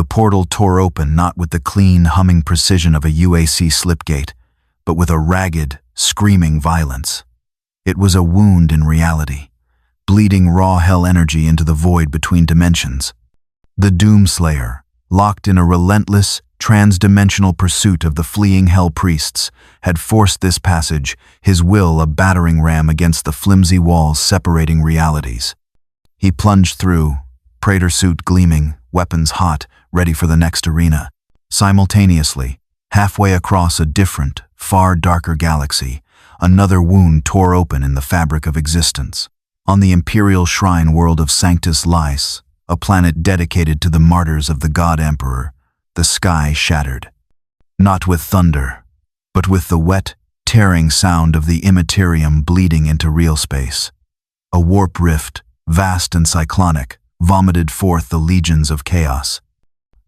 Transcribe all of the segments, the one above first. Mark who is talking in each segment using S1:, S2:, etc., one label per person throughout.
S1: The portal tore open not with the clean, humming precision of a UAC slipgate, but with a ragged, screaming violence. It was a wound in reality, bleeding raw hell energy into the void between dimensions. The Doomslayer, locked in a relentless, trans-dimensional pursuit of the fleeing hell priests, had forced this passage, his will a battering ram against the flimsy walls separating realities. He plunged through, praetor suit gleaming, weapons hot, ready for the next arena. Simultaneously, halfway across a different, far darker galaxy, another wound tore open in the fabric of existence. On the imperial shrine world of Sanctus Lais, a planet dedicated to the martyrs of the God Emperor, the sky shattered. Not with thunder, but with the wet, tearing sound of the immaterium bleeding into real space. A warp rift, vast and cyclonic, vomited forth the legions of chaos.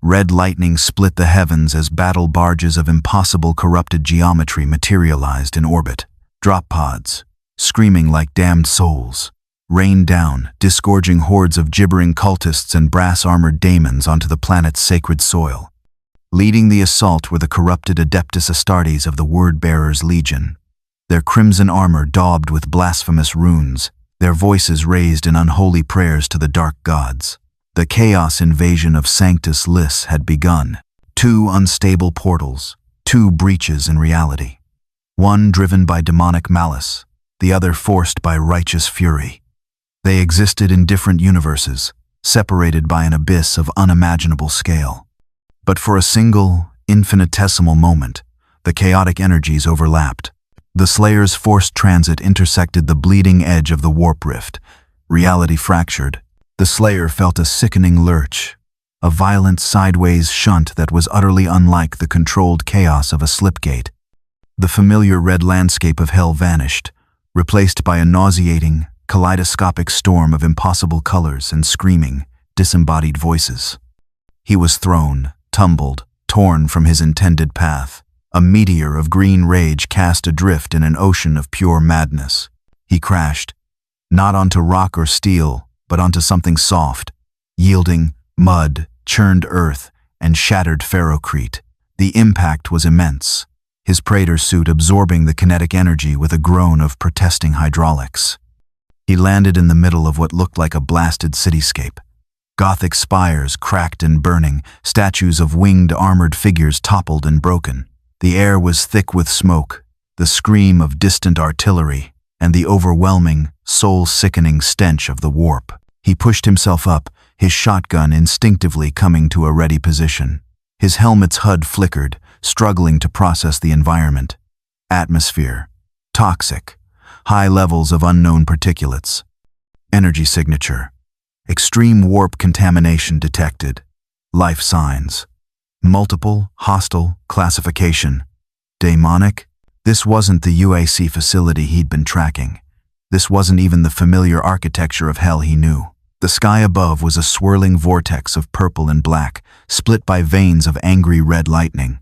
S1: Red lightning split the heavens as battle barges of impossible corrupted geometry materialized in orbit. Drop pods, screaming like damned souls, rained down, disgorging hordes of gibbering cultists and brass-armored daemons onto the planet's sacred soil. Leading the assault were the corrupted Adeptus Astartes of the Word-Bearers Legion, their crimson armor daubed with blasphemous runes, their voices raised in unholy prayers to the dark gods. The chaos invasion of Sanctus Lais had begun. 2 unstable portals, 2 breaches in reality. One driven by demonic malice, the other forced by righteous fury. They existed in different universes, separated by an abyss of unimaginable scale. But for a single, infinitesimal moment, the chaotic energies overlapped. The Slayer's forced transit intersected the bleeding edge of the warp rift. Reality fractured. The Slayer felt a sickening lurch, a violent sideways shunt that was utterly unlike the controlled chaos of a slipgate. The familiar red landscape of hell vanished, replaced by a nauseating, kaleidoscopic storm of impossible colors and screaming, disembodied voices. He was thrown, tumbled, torn from his intended path. A meteor of green rage cast adrift in an ocean of pure madness. He crashed, not onto rock or steel, but onto something soft, yielding mud, churned earth, and shattered ferrocrete. The impact was immense, his praetor suit absorbing the kinetic energy with a groan of protesting hydraulics. He landed in the middle of what looked like a blasted cityscape. Gothic spires cracked and burning, statues of winged armored figures toppled and broken. The air was thick with smoke, the scream of distant artillery, and the overwhelming, soul-sickening stench of the warp. He pushed himself up, his shotgun instinctively coming to a ready position. His helmet's HUD flickered, struggling to process the environment. Atmosphere. Toxic. High levels of unknown particulates. Energy signature. Extreme warp contamination detected. Life signs. Multiple, hostile, classification. Demonic? This wasn't the UAC facility he'd been tracking. This wasn't even the familiar architecture of hell he knew. The sky above was a swirling vortex of purple and black, split by veins of angry red lightning.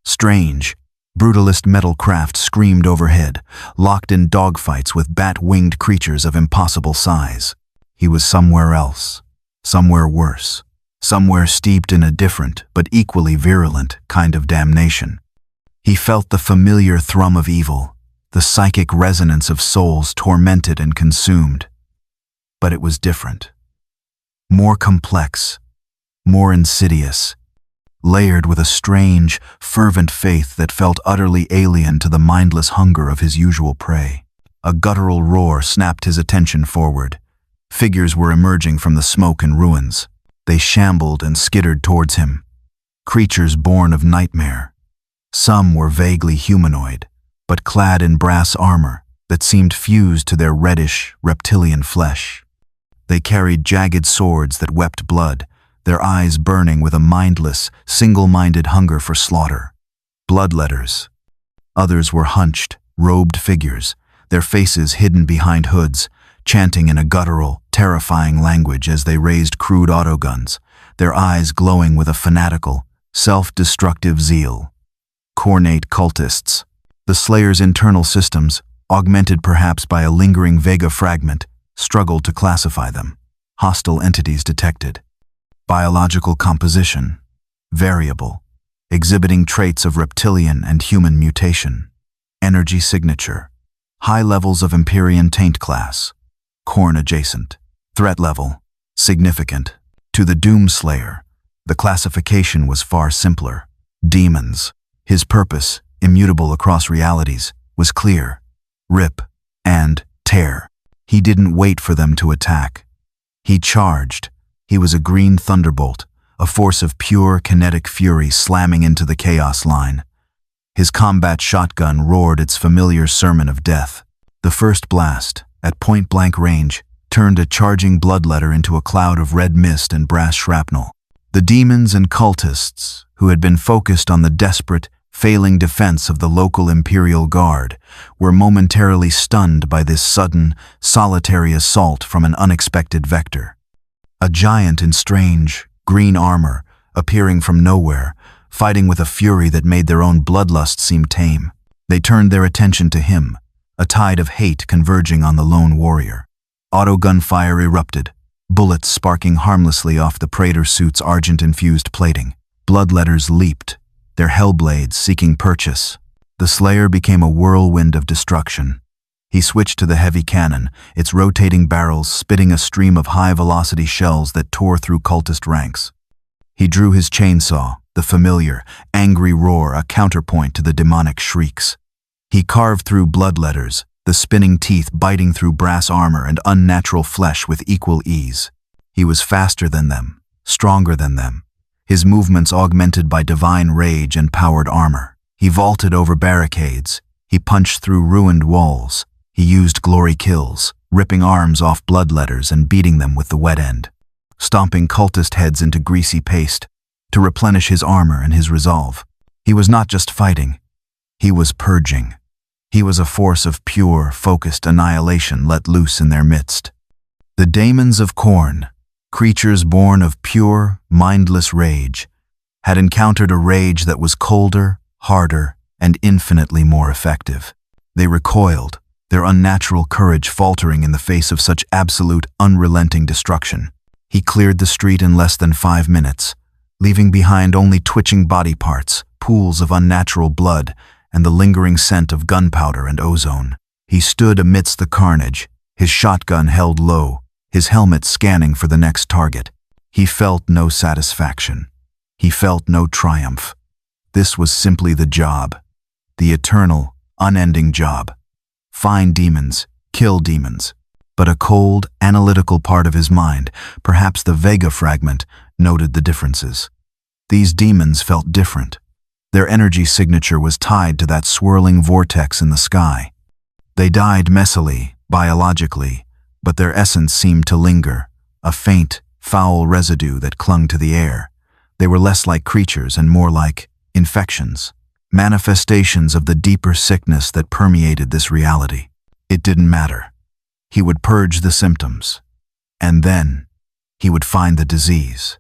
S1: Strange, brutalist metal craft screamed overhead, locked in dogfights with bat-winged creatures of impossible size. He was somewhere else, somewhere worse, somewhere steeped in a different, but equally virulent, kind of damnation. He felt the familiar thrum of evil, the psychic resonance of souls tormented and consumed. But it was different. More complex, more insidious, layered with a strange, fervent faith that felt utterly alien to the mindless hunger of his usual prey. A guttural roar snapped his attention forward. Figures were emerging from the smoke and ruins. They shambled and skittered towards him. Creatures born of nightmare. Some were vaguely humanoid, but clad in brass armor that seemed fused to their reddish, reptilian flesh. They carried jagged swords that wept blood, their eyes burning with a mindless, single-minded hunger for slaughter. Bloodletters. Others were hunched, robed figures, their faces hidden behind hoods, chanting in a guttural, terrifying language as they raised crude autoguns, their eyes glowing with a fanatical, self-destructive zeal. Cornate cultists. The Slayer's internal systems, augmented perhaps by a lingering Vega fragment, struggled to classify them. Hostile entities detected. Biological composition, variable, exhibiting traits of reptilian and human mutation. Energy signature: high levels of Empyrean taint class. Khorne adjacent. Threat level: significant. To the Doomslayer, the classification was far simpler. Demons. His purpose, immutable across realities, was clear: rip and tear. He didn't wait for them to attack. He charged. He was a green thunderbolt, a force of pure kinetic fury slamming into the chaos line. His combat shotgun roared its familiar sermon of death. The first blast, at point-blank range, turned a charging bloodletter into a cloud of red mist and brass shrapnel. The demons and cultists, who had been focused on the desperate, failing defense of the local Imperial Guard, were momentarily stunned by this sudden, solitary assault from an unexpected vector. A giant in strange, green armor, appearing from nowhere, fighting with a fury that made their own bloodlust seem tame. They turned their attention to him, a tide of hate converging on the lone warrior. Auto gunfire erupted, bullets sparking harmlessly off the Praetor suit's argent-infused plating. Bloodletters leaped, their hellblades seeking purchase. The Slayer became a whirlwind of destruction. He switched to the heavy cannon, its rotating barrels spitting a stream of high-velocity shells that tore through cultist ranks. He drew his chainsaw, the familiar, angry roar a counterpoint to the demonic shrieks. He carved through bloodletters, the spinning teeth biting through brass armor and unnatural flesh with equal ease. He was faster than them, stronger than them, his movements augmented by divine rage and powered armor. He vaulted over barricades. He punched through ruined walls. He used glory kills, ripping arms off bloodletters and beating them with the wet end, stomping cultist heads into greasy paste to replenish his armor and his resolve. He was not just fighting. He was purging. He was a force of pure, focused annihilation let loose in their midst. The daemons of Khorne, creatures born of pure, mindless rage, had encountered a rage that was colder, harder, and infinitely more effective. They recoiled, their unnatural courage faltering in the face of such absolute, unrelenting destruction. He cleared the street in less than 5 minutes, leaving behind only twitching body parts, pools of unnatural blood, and the lingering scent of gunpowder and ozone. He stood amidst the carnage, his shotgun held low, his helmet scanning for the next target. He felt no satisfaction. He felt no triumph. This was simply the job. The eternal, unending job. Find demons, kill demons. But a cold, analytical part of his mind, perhaps the Vega fragment, noted the differences. These demons felt different. Their energy signature was tied to that swirling vortex in the sky. They died messily, biologically, but their essence seemed to linger, a faint, foul residue that clung to the air. They were less like creatures and more like infections, manifestations of the deeper sickness that permeated this reality. It didn't matter. He would purge the symptoms, and then he would find the disease,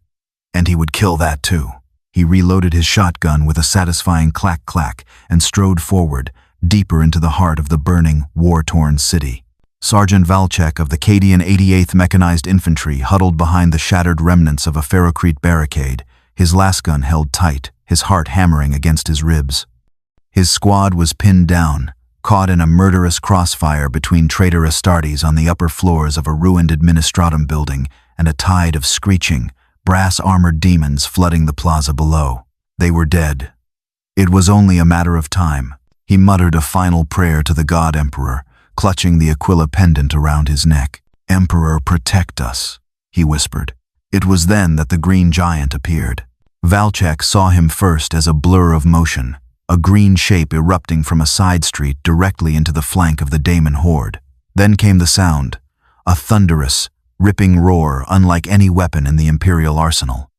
S1: and he would kill that too. He reloaded his shotgun with a satisfying clack-clack and strode forward, deeper into the heart of the burning, war-torn city. Sergeant Valchek of the Cadian 88th Mechanized Infantry huddled behind the shattered remnants of a ferrocrete barricade, his lasgun held tight, his heart hammering against his ribs. His squad was pinned down, caught in a murderous crossfire between traitor Astartes on the upper floors of a ruined administratum building and a tide of screeching, brass-armored demons flooding the plaza below. They were dead. It was only a matter of time. He muttered a final prayer to the God Emperor, clutching the Aquila pendant around his neck. "Emperor, protect us," he whispered. It was then that the green giant appeared. Valchek saw him first as a blur of motion, a green shape erupting from a side street directly into the flank of the daemon horde. Then came the sound, a thunderous, ripping roar unlike any weapon in the Imperial arsenal.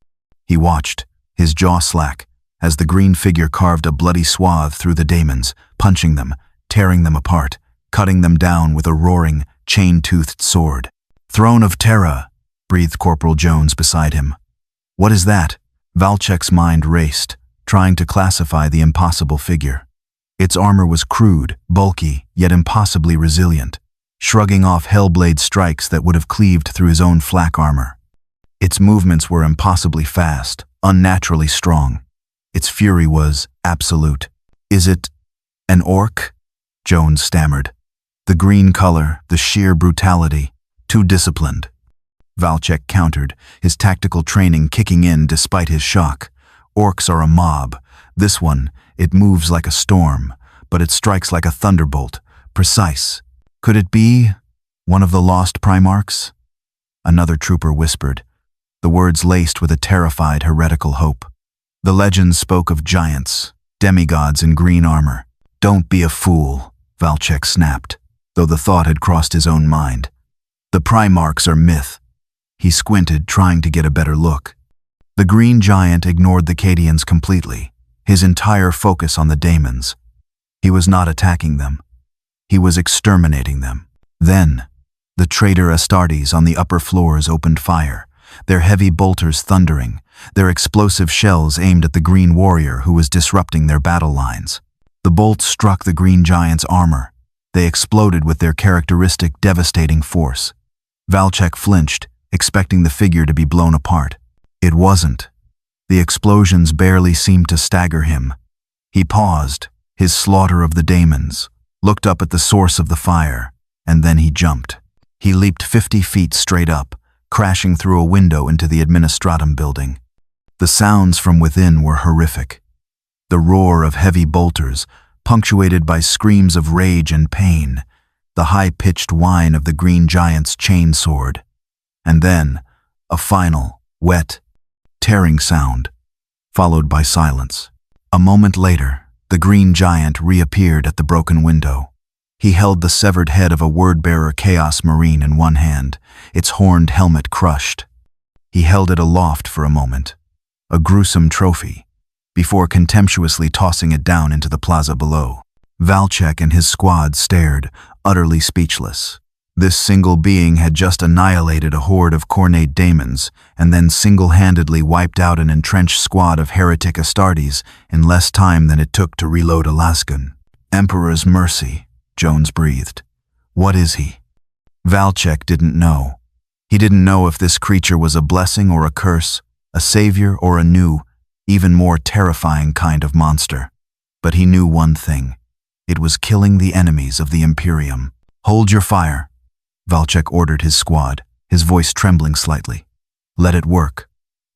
S1: He watched, his jaw slack, as the green figure carved a bloody swath through the daemons, punching them, tearing them apart, cutting them down with a roaring, chain-toothed sword. "Throne of Terra," breathed Corporal Jones beside him. "What is that?" Valchek's mind raced, trying to classify the impossible figure. Its armor was crude, bulky, yet impossibly resilient, shrugging off hellblade strikes that would have cleaved through his own flak armor. Its movements were impossibly fast, unnaturally strong. Its fury was absolute. "Is it an orc?" Jones stammered. "The green color, the sheer brutality, too disciplined." Valchek countered, his tactical training kicking in despite his shock. "Orcs are a mob. This one, it moves like a storm, but it strikes like a thunderbolt. Precise. Could it be one of the lost Primarchs?" Another trooper whispered, the words laced with a terrified heretical hope. The legends spoke of giants, demigods in green armor. "Don't be a fool," Valchek snapped, though the thought had crossed his own mind. "The Primarchs are myth." He squinted, trying to get a better look. The green giant ignored the Cadians completely, his entire focus on the daemons. He was not attacking them. He was exterminating them. Then, the traitor Astartes on the upper floors opened fire, their heavy bolters thundering, their explosive shells aimed at the green warrior who was disrupting their battle lines. The bolts struck the green giant's armor. They exploded with their characteristic devastating force. Valchek flinched, expecting the figure to be blown apart. It wasn't. The explosions barely seemed to stagger him. He paused, his slaughter of the daemons, looked up at the source of the fire, and then he jumped. He leaped 50 feet straight up, crashing through a window into the administratum building. The sounds from within were horrific. The roar of heavy bolters, punctuated by screams of rage and pain, the high-pitched whine of the green giant's chainsword, and then a final, wet, tearing sound, followed by silence. A moment later, the green giant reappeared at the broken window. He held the severed head of a word-bearer Chaos Marine in one hand, its horned helmet crushed. He held it aloft for a moment, a gruesome trophy, before contemptuously tossing it down into the plaza below. Valchek and his squad stared, utterly speechless. This single being had just annihilated a horde of Khornate daemons, and then single-handedly wiped out an entrenched squad of heretic Astartes in less time than it took to reload Alaskan. "Emperor's mercy," Jones breathed. "What is he?" Valchek didn't know. He didn't know if this creature was a blessing or a curse, a savior or a new, even more terrifying kind of monster. But he knew one thing. It was killing the enemies of the Imperium. "Hold your fire," Valchek ordered his squad, his voice trembling slightly. "Let it work."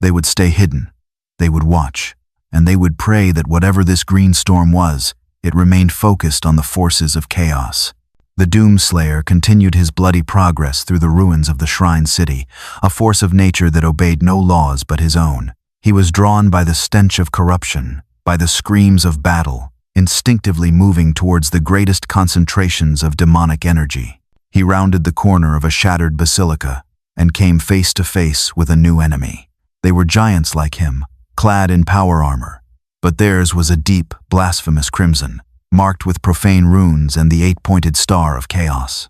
S1: They would stay hidden. They would watch. And they would pray that whatever this green storm was, it remained focused on the forces of chaos. The Doomslayer continued his bloody progress through the ruins of the Shrine City, a force of nature that obeyed no laws but his own. He was drawn by the stench of corruption, by the screams of battle, instinctively moving towards the greatest concentrations of demonic energy. He rounded the corner of a shattered basilica and came face to face with a new enemy. They were giants like him, clad in power armor, but theirs was a deep, blasphemous crimson, marked with profane runes and the 8-pointed star of chaos.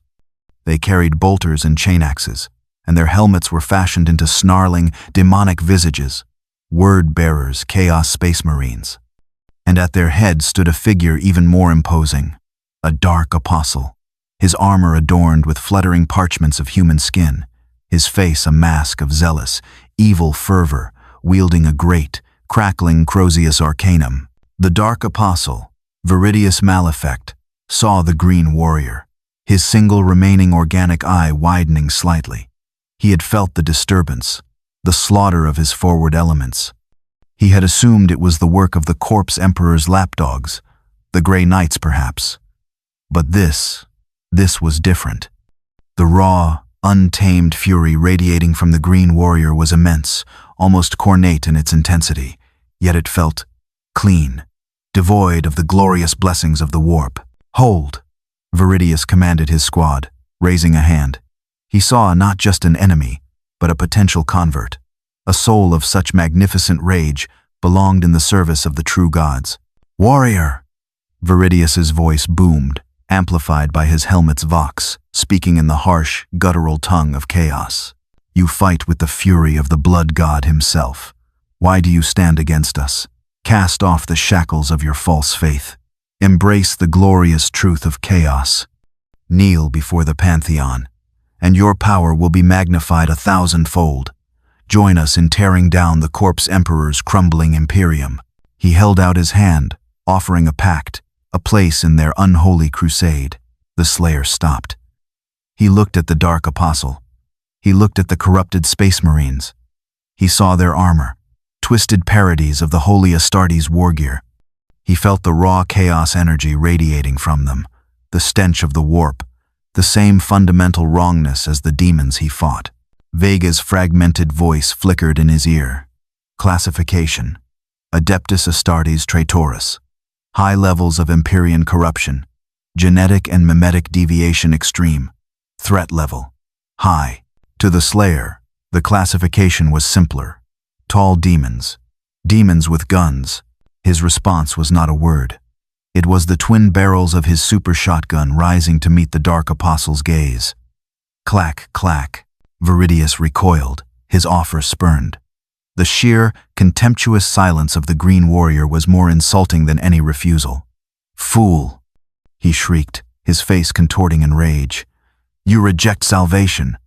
S1: They carried bolters and chain axes, and their helmets were fashioned into snarling, demonic visages, word-bearers, Chaos Space Marines. And at their head stood a figure even more imposing, a dark apostle, his armor adorned with fluttering parchments of human skin, his face a mask of zealous, evil fervor, wielding a great, crackling Crozius Arcanum. The dark apostle, Viridius Malefect, saw the green warrior, his single remaining organic eye widening slightly. He had felt the disturbance, the slaughter of his forward elements. He had assumed it was the work of the corpse emperor's lapdogs, the Grey Knights perhaps. But this was different. The raw, untamed fury radiating from the green warrior was immense, almost Khornate in its intensity, yet it felt clean, devoid of the glorious blessings of the warp. "Hold," Viridius commanded his squad, raising a hand. He saw not just an enemy, but a potential convert. A soul of such magnificent rage belonged in the service of the true gods. "Warrior!" Viridius's voice boomed, amplified by his helmet's vox, speaking in the harsh, guttural tongue of chaos. "You fight with the fury of the blood god himself. Why do you stand against us? Cast off the shackles of your false faith. Embrace the glorious truth of chaos. Kneel before the Pantheon, and your power will be magnified 1,000-fold. Join us in tearing down the corpse emperor's crumbling imperium." He held out his hand, offering a pact, a place in their unholy crusade. The Slayer stopped. He looked at the Dark Apostle. He looked at the corrupted Space Marines. He saw their armor, twisted parodies of the Holy Astartes war gear. He felt the raw chaos energy radiating from them, the stench of the warp, the same fundamental wrongness as the demons he fought. Vega's fragmented voice flickered in his ear. Classification: Adeptus Astartes Traitoris. High levels of Empyrean corruption. Genetic and mimetic deviation extreme. Threat level: high. To the Slayer, the classification was simpler. Tall demons. Demons with guns. His response was not a word. It was the twin barrels of his super shotgun rising to meet the Dark Apostle's gaze. Clack, clack. Viridius recoiled, his offer spurned. The sheer, contemptuous silence of the Green Warrior was more insulting than any refusal. "Fool!" he shrieked, his face contorting in rage. "You reject salvation.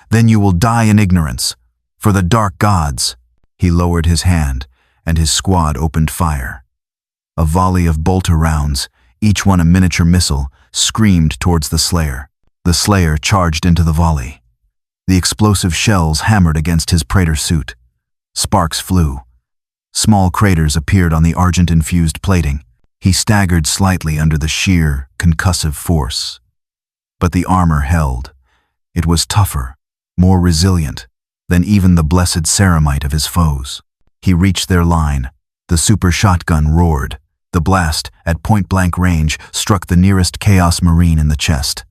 S1: Then you will die in ignorance. For the dark gods." He lowered his hand, and his squad opened fire. A volley of bolter rounds, each one a miniature missile, screamed towards the Slayer. The Slayer charged into the volley. The explosive shells hammered against his Praetor suit. Sparks flew. Small craters appeared on the argent-infused plating. He staggered slightly under the sheer, concussive force. But the armor held. It was tougher, more resilient than even the blessed ceramite of his foes. He reached their line. The super shotgun roared. The blast, at point-blank range, struck the nearest Chaos Marine in the chest.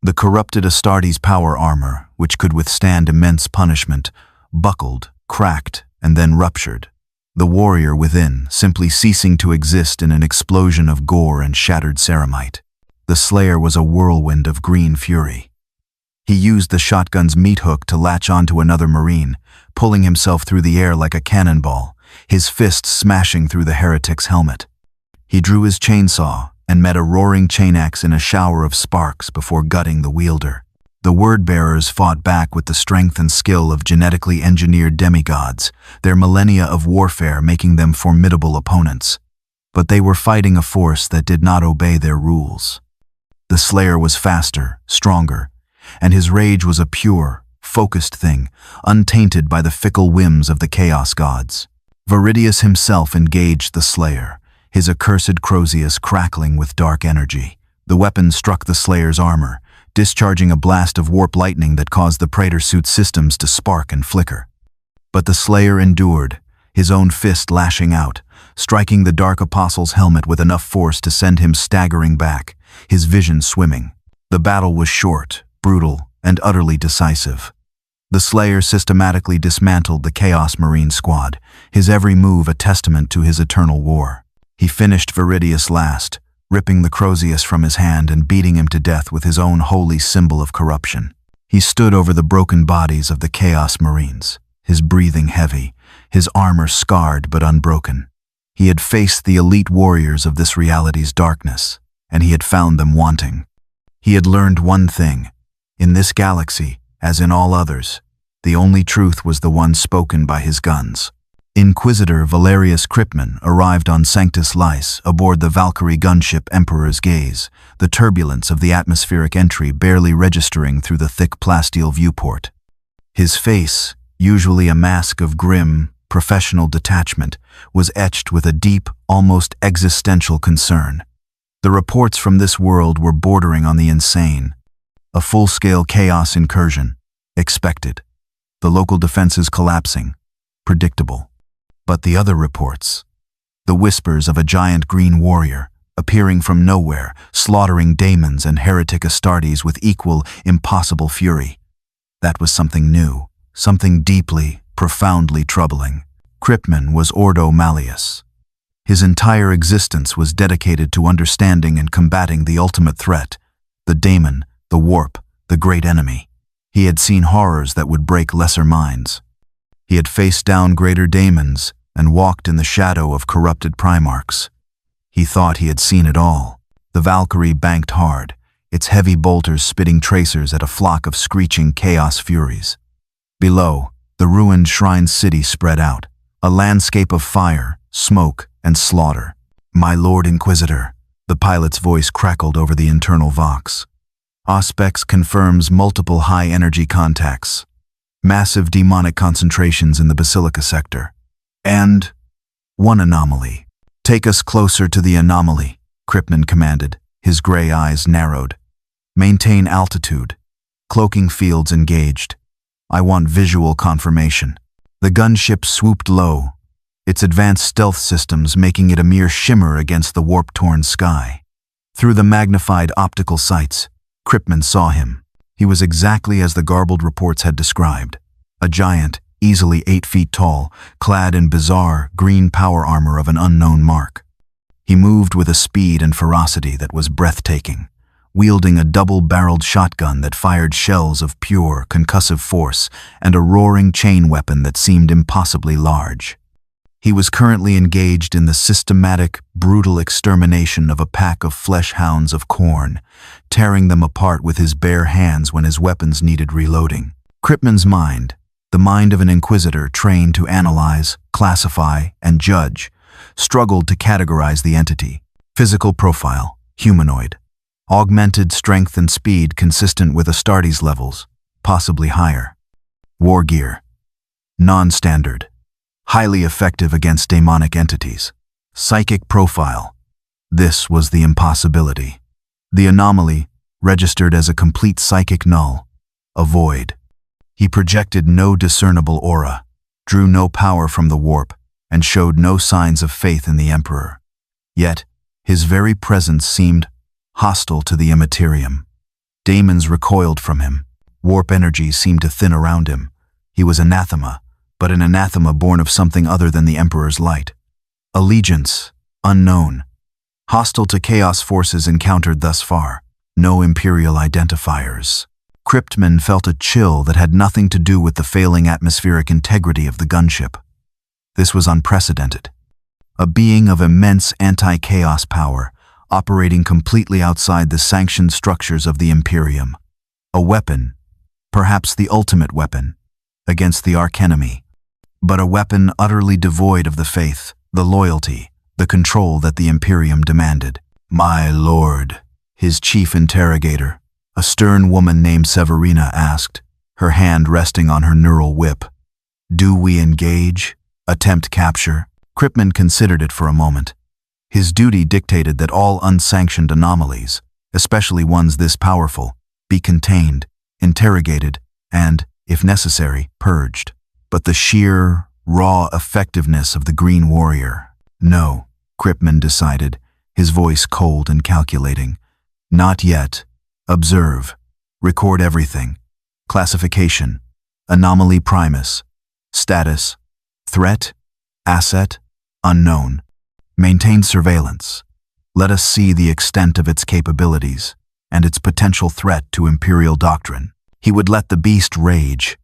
S1: The corrupted Astartes power armor, which could withstand immense punishment, buckled, cracked, and then ruptured. The warrior within simply ceasing to exist in an explosion of gore and shattered ceramite. The Slayer was a whirlwind of green fury. He used the shotgun's meat hook to latch onto another Marine, pulling himself through the air like a cannonball, his fist smashing through the heretic's helmet. He drew his chainsaw and met a roaring chain axe in a shower of sparks before gutting the wielder. The word-bearers fought back with the strength and skill of genetically engineered demigods, their millennia of warfare making them formidable opponents. But they were fighting a force that did not obey their rules. The Slayer was faster, stronger, and his rage was a pure, focused thing, untainted by the fickle whims of the Chaos Gods. Viridius himself engaged the Slayer, his accursed Crozius crackling with dark energy. The weapon struck the Slayer's armor, discharging a blast of warp lightning that caused the Praetor suit systems to spark and flicker. But the Slayer endured, his own fist lashing out, striking the Dark Apostle's helmet with enough force to send him staggering back, his vision swimming. The battle was short, brutal, and utterly decisive. The Slayer systematically dismantled the Chaos Marine squad, his every move a testament to his eternal war. He finished Viridius last, ripping the Crozius from his hand and beating him to death with his own holy symbol of corruption. He stood over the broken bodies of the Chaos Marines, his breathing heavy, his armor scarred but unbroken. He had faced the elite warriors of this reality's darkness, and he had found them wanting. He had learned one thing. In this galaxy, as in all others, the only truth was the one spoken by his guns. Inquisitor Valerius Kripman arrived on Sanctus Lys aboard the Valkyrie gunship Emperor's Gaze, the turbulence of the atmospheric entry barely registering through the thick plasteel viewport. His face, usually a mask of grim, professional detachment, was etched with a deep, almost existential concern. The reports from this world were bordering on the insane. A full-scale chaos incursion. Expected. The local defenses collapsing. Predictable. But the other reports. The whispers of a giant green warrior, appearing from nowhere, slaughtering daemons and heretic Astartes with equal, impossible fury. That was something new, something deeply, profoundly troubling. Kripman was Ordo Malleus. His entire existence was dedicated to understanding and combating the ultimate threat, the daemon, the warp, the great enemy. He had seen horrors that would break lesser minds. He had faced down greater daemons and walked in the shadow of corrupted primarchs. He thought he had seen it all. The Valkyrie banked hard, its heavy bolters spitting tracers at a flock of screeching chaos furies. Below, the The ruined shrine city spread out, a landscape of fire, smoke, and slaughter. "My Lord Inquisitor," the pilot's voice crackled over the internal vox. "Auspex confirms multiple high-energy contacts. Massive demonic concentrations in the Basilica sector. And one anomaly." "Take us closer to the anomaly," Krippman commanded, his gray eyes narrowed. "Maintain altitude. Cloaking fields engaged. I want visual confirmation." The gunship swooped low, its advanced stealth systems making it a mere shimmer against the warp-torn sky. Through the magnified optical sights, Krippman saw him. He was exactly as the garbled reports had described. A giant, easily 8 feet tall, clad in bizarre, green power armor of an unknown mark. He moved with a speed and ferocity that was breathtaking, wielding a double-barreled shotgun that fired shells of pure, concussive force and a roaring chain weapon that seemed impossibly large. He was currently engaged in the systematic, brutal extermination of a pack of flesh hounds of Khorne, tearing them apart with his bare hands when his weapons needed reloading. Krippman's mind, the mind of an Inquisitor trained to analyze, classify, and judge, struggled to categorize the entity. Physical profile, humanoid. Augmented strength and speed consistent with Astartes levels, possibly higher. War gear. Non-standard. Highly effective against demonic entities. Psychic profile. This was the impossibility. The anomaly, registered as a complete psychic null, a void. He projected no discernible aura, drew no power from the warp, and showed no signs of faith in the Emperor. Yet, his very presence seemed hostile to the immaterium. Daemons recoiled from him. Warp energy seemed to thin around him. He was anathema, but an anathema born of something other than the Emperor's light. Allegiance, unknown. Hostile to chaos forces encountered thus far. No Imperial identifiers. Krippman felt a chill that had nothing to do with the failing atmospheric integrity of the gunship. This was unprecedented. A being of immense anti-chaos power, operating completely outside the sanctioned structures of the Imperium. A weapon, perhaps the ultimate weapon, against the archenemy. But a weapon utterly devoid of the faith, the loyalty, the control that the Imperium demanded. "My lord," his chief interrogator, a stern woman named Severina, asked, her hand resting on her neural whip. "Do we engage? Attempt capture?" Krippman considered it for a moment. His duty dictated that all unsanctioned anomalies, especially ones this powerful, be contained, interrogated, and, if necessary, purged. But the sheer, raw effectiveness of the Green Warrior. No, Krippman decided, his voice cold and calculating. Not yet. Observe. Record everything. Classification. Anomaly Primus. Status. Threat. Asset. Unknown. Maintain surveillance. Let us see the extent of its capabilities and its potential threat to Imperial doctrine. He would let the beast rage.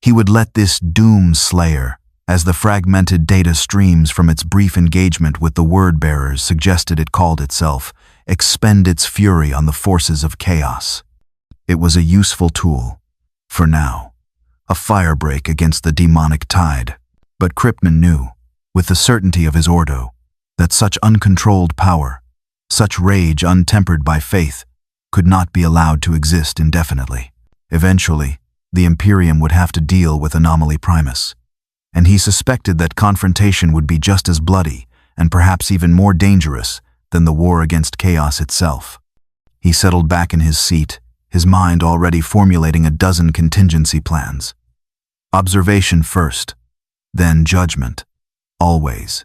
S1: He would let this doom slayer, as the fragmented data streams from its brief engagement with the word-bearers suggested it called itself, expend its fury on the forces of chaos. It was a useful tool, for now, a firebreak against the demonic tide. But Krippman knew, with the certainty of his ordo, that such uncontrolled power, such rage untempered by faith, could not be allowed to exist indefinitely. Eventually, the Imperium would have to deal with Anomaly Primus, and he suspected that confrontation would be just as bloody and perhaps even more dangerous than the war against chaos itself. He settled back in his seat, his mind already formulating a dozen contingency plans. Observation first, then judgment. Always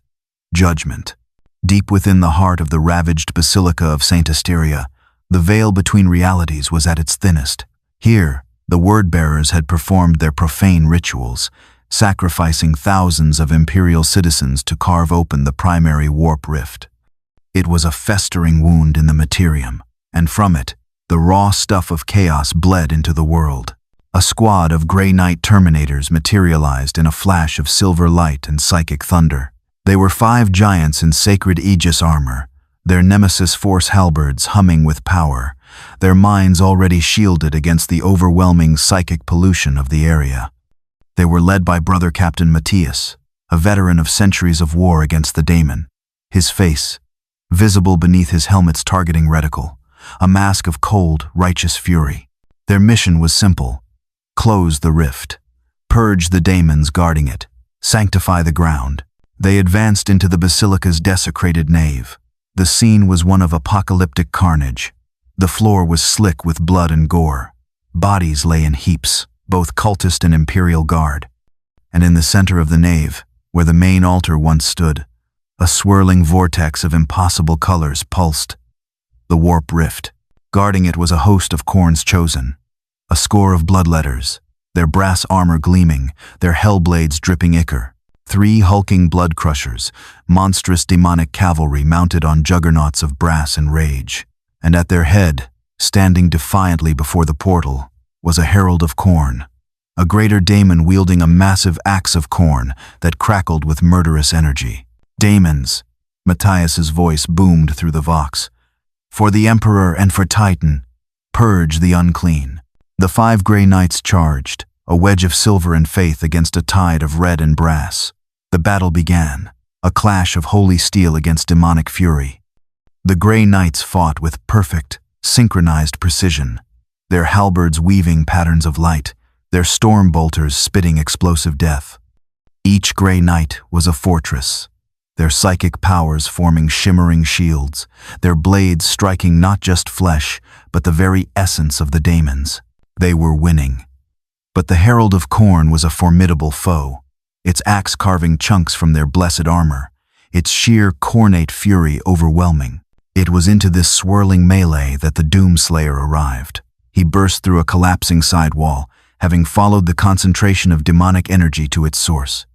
S1: judgment. Deep within the heart of the ravaged Basilica of Saint Asteria, the veil between realities was at its thinnest. Here, the word-bearers had performed their profane rituals, sacrificing thousands of Imperial citizens to carve open the primary warp rift. It was a festering wound in the materium, and from it, the raw stuff of chaos bled into the world. A squad of Grey Knight Terminators materialized in a flash of silver light and psychic thunder. They were 5 giants in sacred Aegis armor, their nemesis force halberds humming with power, their minds already shielded against the overwhelming psychic pollution of the area. They were led by Brother Captain Matthias, a veteran of centuries of war against the daemon. His face, visible beneath his helmet's targeting reticle, a mask of cold, righteous fury. Their mission was simple: close the rift, purge the daemons guarding it, sanctify the ground. They advanced into the basilica's desecrated nave. The scene was one of apocalyptic carnage. The floor was slick with blood and gore. Bodies lay in heaps, both cultist and imperial guard. And in the center of the nave, where the main altar once stood, a swirling vortex of impossible colors pulsed. The warp rift. Guarding it was a host of Khorne's chosen, a score of bloodletters, their brass armor gleaming, their hellblades dripping ichor. 3 hulking blood crushers, monstrous demonic cavalry mounted on juggernauts of brass and rage. And at their head, standing defiantly before the portal, was a herald of Khorne, a greater daemon wielding a massive axe of Khorne that crackled with murderous energy. Daemons, Matthias's voice boomed through the vox. For the Emperor and for Titan, purge the unclean. The 5 Grey Knights charged, a wedge of silver and faith against a tide of red and brass. The battle began, a clash of holy steel against demonic fury. The Grey Knights fought with perfect, synchronized precision, their halberds weaving patterns of light, their storm bolters spitting explosive death. Each Grey Knight was a fortress, their psychic powers forming shimmering shields, their blades striking not just flesh, but the very essence of the daemons. They were winning. But the Herald of Khorne was a formidable foe, its axe carving chunks from their blessed armor, its sheer cornate fury overwhelming. It was into this swirling melee that the Doomslayer arrived. He burst through a collapsing side wall, having followed the concentration of demonic energy to its source.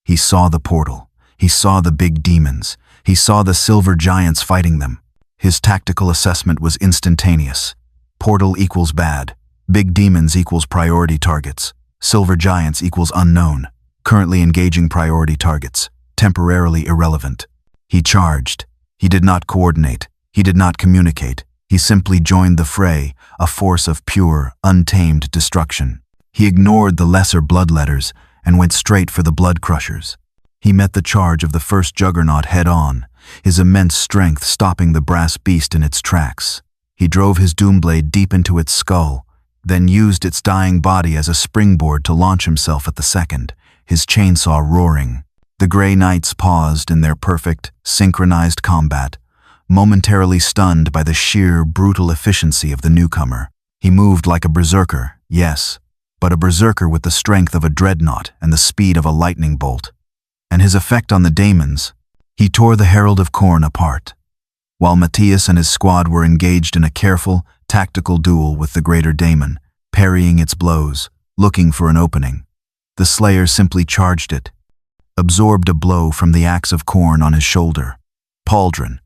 S1: He saw the portal. He saw the big demons. He saw the silver giants fighting them. His tactical assessment was instantaneous. Portal equals bad. Big demons equals priority targets. Silver giants equals unknown. Currently engaging priority targets. Temporarily irrelevant. He charged. He did not coordinate. He did not communicate. He simply joined the fray, a force of pure, untamed destruction. He ignored the lesser bloodletters and went straight for the blood crushers. He met the charge of the first juggernaut head-on, his immense strength stopping the brass beast in its tracks. He drove his doomblade deep into its skull, then used its dying body as a springboard to launch himself at the second, his chainsaw roaring. The Grey Knights paused in their perfect, synchronized combat, momentarily stunned by the sheer, brutal efficiency of the newcomer. He moved like a berserker, yes, but a berserker with the strength of a dreadnought and the speed of a lightning bolt. And his effect on the daemons, he tore the Herald of Khorne apart. While Matthias and his squad were engaged in a careful, tactical duel with the greater daemon, parrying its blows, looking for an opening, the Slayer simply charged it, absorbed a blow from the axe of Khorne on his shoulder. Pauldron,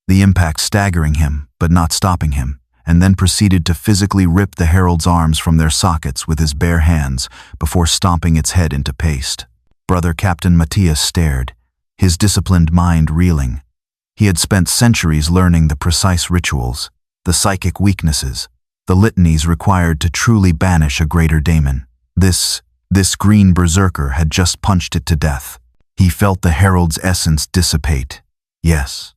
S1: the impact staggering him, but not stopping him, and then proceeded to physically rip the Herald's arms from their sockets with his bare hands before stomping its head into paste. Brother Captain Matthias stared, his disciplined mind reeling. He had spent centuries learning the precise rituals, the psychic weaknesses, the litanies required to truly banish a greater daemon. This green berserker had just punched it to death. He felt the Herald's essence dissipate. Yes,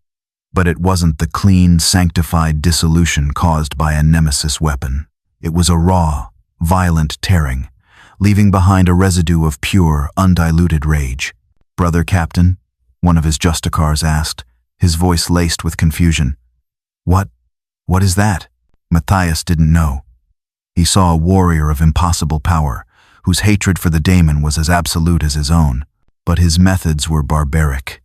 S1: but it wasn't the clean, sanctified dissolution caused by a nemesis weapon. It was a raw, violent tearing, leaving behind a residue of pure, undiluted rage. "Brother Captain?" one of his Justicars asked, his voice laced with confusion. What is that?" Matthias didn't know. He saw a warrior of impossible power, whose hatred for the daemon was as absolute as his own, but his methods were barbaric.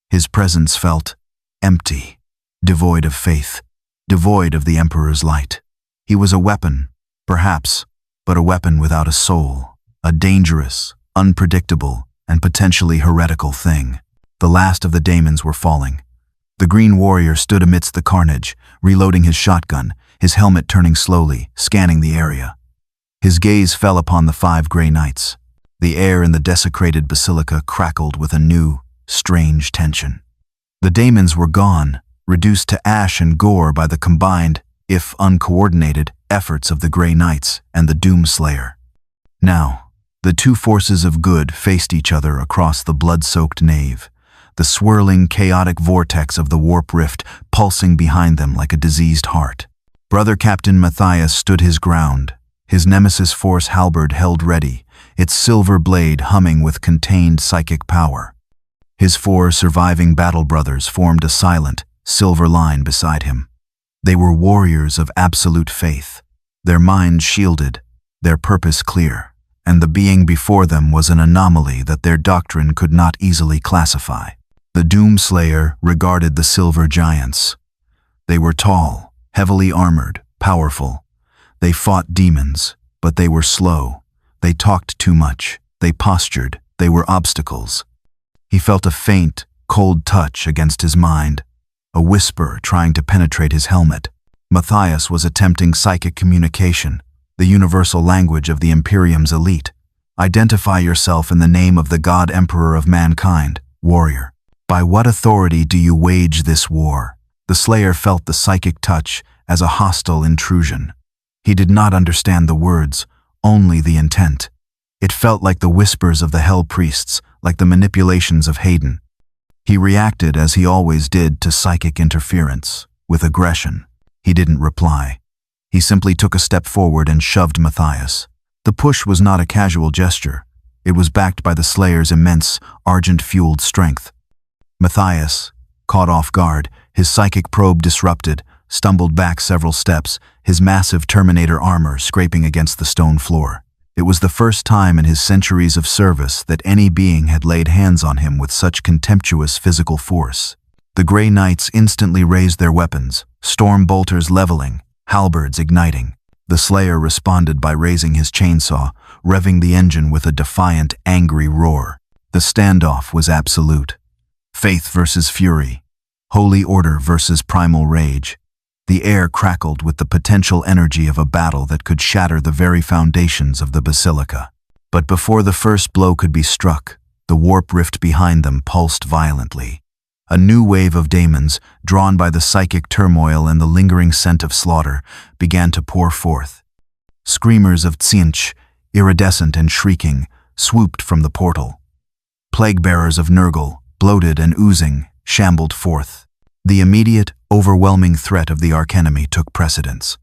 S1: His presence felt empty, devoid of faith, devoid of the Emperor's light. He was a weapon, perhaps, but a weapon without a soul, a dangerous, unpredictable, and potentially heretical thing. The last of the daemons were falling. The green warrior stood amidst the carnage, reloading his shotgun, his helmet turning slowly, scanning the area. His gaze fell upon the 5 Grey Knights. The air in the desecrated basilica crackled with a new, strange tension. The daemons were gone, reduced to ash and gore by the combined, if uncoordinated, efforts of the Grey Knights and the Doomslayer. Now, The two forces of good faced each other across the blood-soaked nave, the swirling, chaotic vortex of the warp rift pulsing behind them like a diseased heart. Brother Captain Matthias stood his ground, his nemesis force halberd held ready, its silver blade humming with contained psychic power. His four surviving battle brothers formed a silent, silver line beside him. They were warriors of absolute faith, their minds shielded, their purpose clear, and the being before them was an anomaly that their doctrine could not easily classify. The Doomslayer regarded the silver giants. They were tall, heavily armored, powerful. They fought demons, but they were slow. They talked too much. They postured. They were obstacles. He felt a faint, cold touch against his mind, a whisper trying to penetrate his helmet. Matthias was attempting psychic communication, the universal language of the Imperium's elite. Identify yourself in the name of the God Emperor of mankind, warrior. By what authority do you wage this war? The Slayer felt the psychic touch as a hostile intrusion. He did not understand the words, only the intent. It felt like the whispers of the Hell Priests, like the manipulations of Hayden. He reacted as he always did to psychic interference, with aggression. He didn't reply. He simply took a step forward and shoved Matthias. The push was not a casual gesture. It was backed by the Slayer's immense, argent-fueled strength. Matthias, caught off guard, his psychic probe disrupted, stumbled back several steps, his massive Terminator armor scraping against the stone floor. It was the first time in his centuries of service that any being had laid hands on him with such contemptuous physical force. The Grey Knights instantly raised their weapons, storm bolters leveling, halberds igniting. The Slayer responded by raising his chainsaw, revving the engine with a defiant, angry roar. The standoff was absolute. Faith versus fury. Holy order versus primal rage. The air crackled with the potential energy of a battle that could shatter the very foundations of the Basilica. But before the first blow could be struck, the warp rift behind them pulsed violently. A new wave of daemons, drawn by the psychic turmoil and the lingering scent of slaughter, began to pour forth. Screamers of Tzeentch, iridescent and shrieking, swooped from the portal. Plague-bearers of Nurgle, bloated and oozing, shambled forth. The immediate, overwhelming threat of the archenemy took precedence.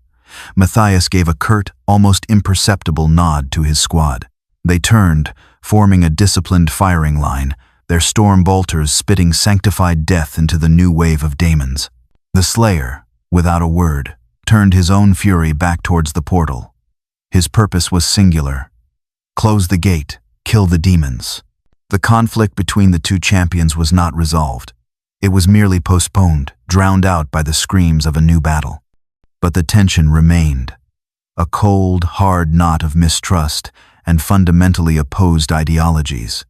S1: Matthias gave a curt, almost imperceptible nod to his squad. They turned, forming a disciplined firing line, their storm bolters spitting sanctified death into the new wave of daemons. The Slayer, without a word, turned his own fury back towards the portal. His purpose was singular. Close the gate, kill the demons. The conflict between the two champions was not resolved. It was merely postponed, drowned out by the screams of a new battle. But the tension remained. A cold, hard knot of mistrust and fundamentally opposed ideologies.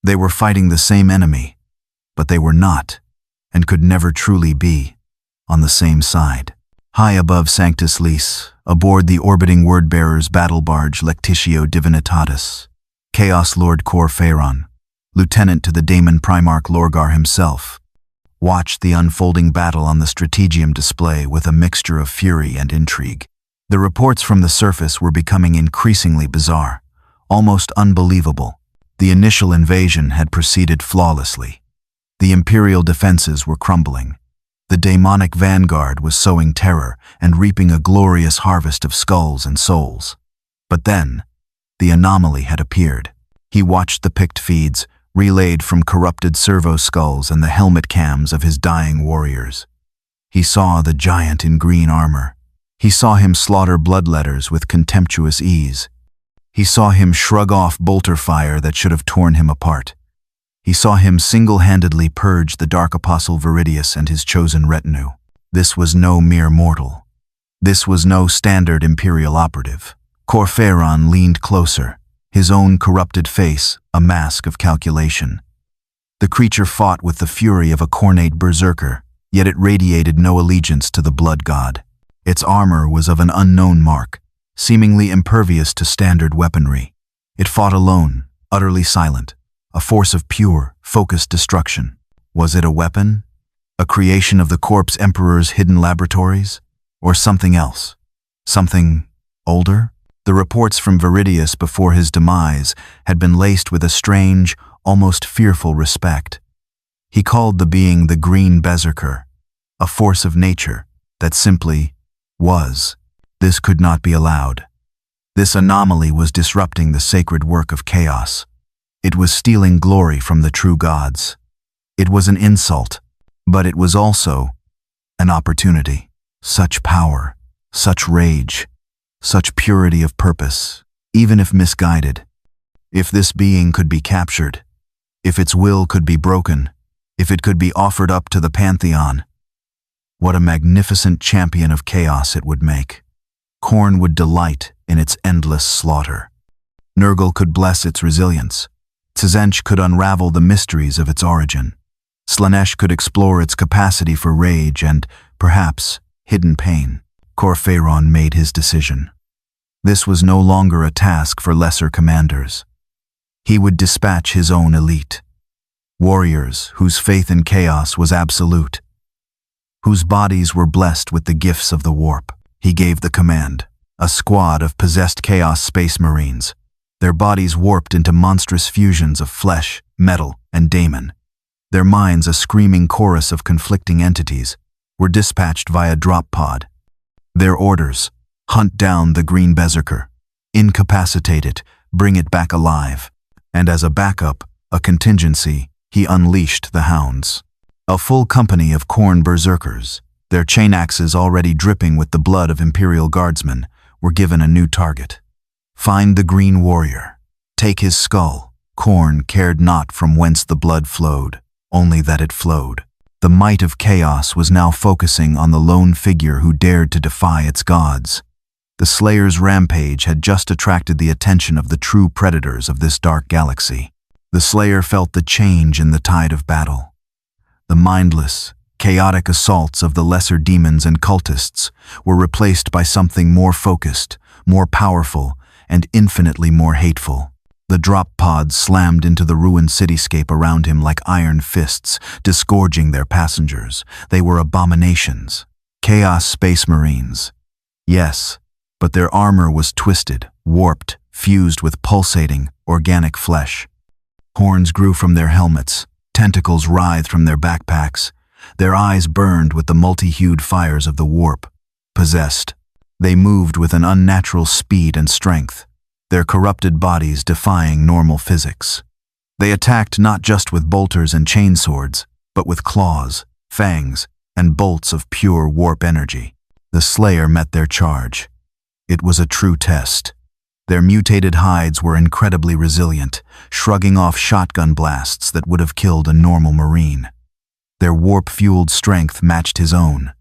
S1: They were fighting the same enemy, but they were not, and could never truly be, on the same side. High above Sanctus Lys, aboard the orbiting word-bearer's battle barge Lectitio Divinitatis, Chaos Lord Cor Phaeron, lieutenant to the Daemon Primarch Lorgar himself, watched the unfolding battle on the strategium display with a mixture of fury and intrigue. The reports from the surface were becoming increasingly bizarre, almost unbelievable. The initial invasion had proceeded flawlessly. The Imperial defenses were crumbling. The daemonic vanguard was sowing terror and reaping a glorious harvest of skulls and souls. But then, the anomaly had appeared. He watched the picked feeds, relayed from corrupted servo skulls and the helmet cams of his dying warriors. He saw the giant in green armor. He saw him slaughter bloodletters with contemptuous ease. He saw him shrug off bolter fire that should have torn him apart. He saw him single-handedly purge the Dark Apostle Viridius and his chosen retinue. This was no mere mortal. This was no standard Imperial operative. Cor Phaeron leaned closer, his own corrupted face a mask of calculation. The creature fought with the fury of a cornate berserker, yet it radiated no allegiance to the blood god. Its armor was of an unknown mark, seemingly impervious to standard weaponry. It fought alone, utterly silent, a force of pure, focused destruction. Was it a weapon? A creation of the Corpse Emperor's hidden laboratories? Or something else? Something older? The reports from Viridius before his demise had been laced with a strange, almost fearful respect. He called the being the Green Berserker, a force of nature that simply was. This could not be allowed. This anomaly was disrupting the sacred work of chaos. It was stealing glory from the true gods. It was an insult, but it was also an opportunity. Such power, such rage, such purity of purpose, even if misguided. If this being could be captured, if its will could be broken, if it could be offered up to the pantheon, what a magnificent champion of chaos it would make. Khorne would delight in its endless slaughter. Nurgle could bless its resilience. Tzeentch could unravel the mysteries of its origin. Slaanesh could explore its capacity for rage and, perhaps, hidden pain. Khor Pharaon made his decision. This was no longer a task for lesser commanders. He would dispatch his own elite. Warriors whose faith in chaos was absolute, whose bodies were blessed with the gifts of the warp. He gave the command, a squad of possessed Chaos Space Marines, their bodies warped into monstrous fusions of flesh, metal, and daemon. Their minds a screaming chorus of conflicting entities, were dispatched via drop pod. Their orders, hunt down the Green Berserker, incapacitate it, bring it back alive. And as a backup, a contingency, he unleashed the hounds. A full company of Khorne berserkers, their chain axes already dripping with the blood of Imperial Guardsmen, were given a new target. Find the Green Warrior. Take his skull. Khorne cared not from whence the blood flowed, only that it flowed. The might of chaos was now focusing on the lone figure who dared to defy its gods. The Slayer's rampage had just attracted the attention of the true predators of this dark galaxy. The Slayer felt the change in the tide of battle. The mindless, chaotic assaults of the lesser demons and cultists were replaced by something more focused, more powerful, and infinitely more hateful. The drop pods slammed into the ruined cityscape around him like iron fists, disgorging their passengers. They were abominations. Chaos Space Marines. Yes, but their armor was twisted, warped, fused with pulsating, organic flesh. Horns grew from their helmets, tentacles writhed from their backpacks. Their eyes burned with the multi-hued fires of the warp. Possessed, they moved with an unnatural speed and strength, their corrupted bodies defying normal physics. They attacked not just with bolters and chainswords, but with claws, fangs, and bolts of pure warp energy. The Slayer met their charge. It was a true test. Their mutated hides were incredibly resilient, shrugging off shotgun blasts that would have killed a normal Marine. Their warp-fueled strength matched his own.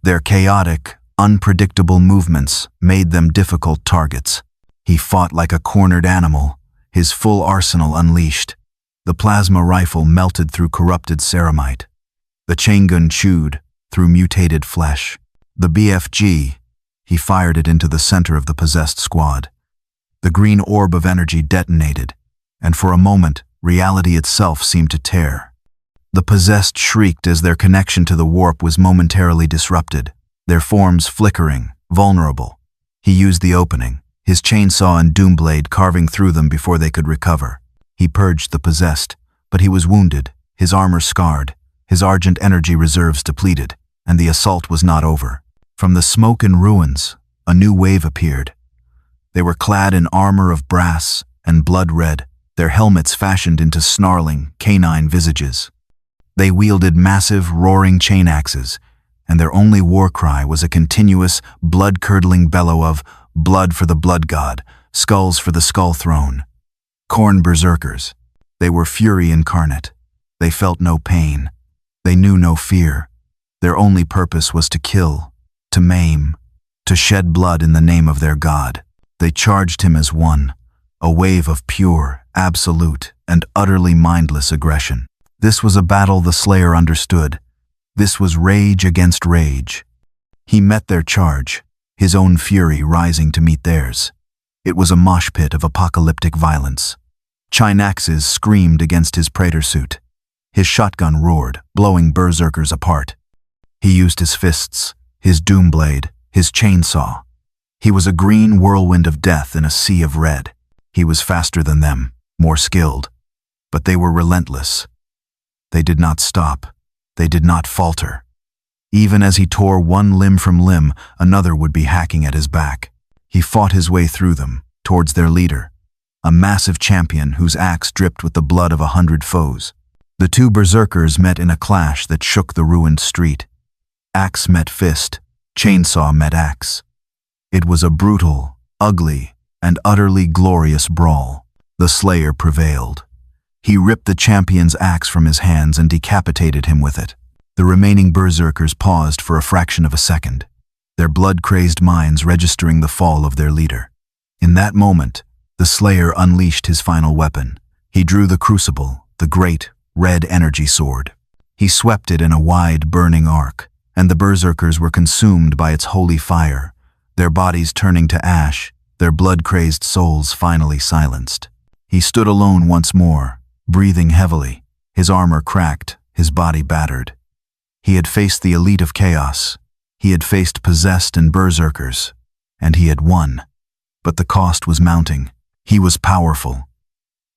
S1: Their chaotic, unpredictable movements made them difficult targets. He fought like a cornered animal, his full arsenal unleashed. The plasma rifle melted through corrupted ceramite. The chaingun chewed through mutated flesh. The BFG, he fired it into the center of the possessed squad. The green orb of energy detonated, and for a moment, reality itself seemed to tear. The possessed shrieked as their connection to the warp was momentarily disrupted, their forms flickering, vulnerable. He used the opening, his chainsaw and doomblade carving through them before they could recover. He purged the possessed, but he was wounded, his armor scarred, his argent energy reserves depleted, and the assault was not over. From the smoke and ruins, a new wave appeared. They were clad in armor of brass and blood red, their helmets fashioned into snarling, canine visages. They wielded massive, roaring chain axes, and their only war cry was a continuous, blood-curdling bellow of blood for the blood god, skulls for the skull throne. Khorne berserkers. They were fury incarnate. They felt no pain. They knew no fear. Their only purpose was to kill, to maim, to shed blood in the name of their god. They charged him as one, a wave of pure, absolute, and utterly mindless aggression. This was a battle the Slayer understood. This was rage against rage. He met their charge, his own fury rising to meet theirs. It was a mosh pit of apocalyptic violence. Chinaxes screamed against his praetor suit. His shotgun roared, blowing berserkers apart. He used his fists, his doomblade, his chainsaw. He was a green whirlwind of death in a sea of red. He was faster than them, more skilled. But they were relentless. They did not stop. They did not falter. Even as he tore one limb from limb, another would be hacking at his back. He fought his way through them, towards their leader, a massive champion whose axe dripped with the blood of 100 foes. The two berserkers met in a clash that shook the ruined street. Axe met fist, chainsaw met axe. It was a brutal, ugly, and utterly glorious brawl. The Slayer prevailed. He ripped the champion's axe from his hands and decapitated him with it. The remaining berserkers paused for a fraction of a second, their blood-crazed minds registering the fall of their leader. In that moment, the Slayer unleashed his final weapon. He drew the crucible, the great, red energy sword. He swept it in a wide, burning arc, and the berserkers were consumed by its holy fire, their bodies turning to ash, their blood-crazed souls finally silenced. He stood alone once more, breathing heavily, his armor cracked, his body battered. He had faced the elite of chaos. He had faced possessed and berserkers, and he had won. But the cost was mounting. He was powerful,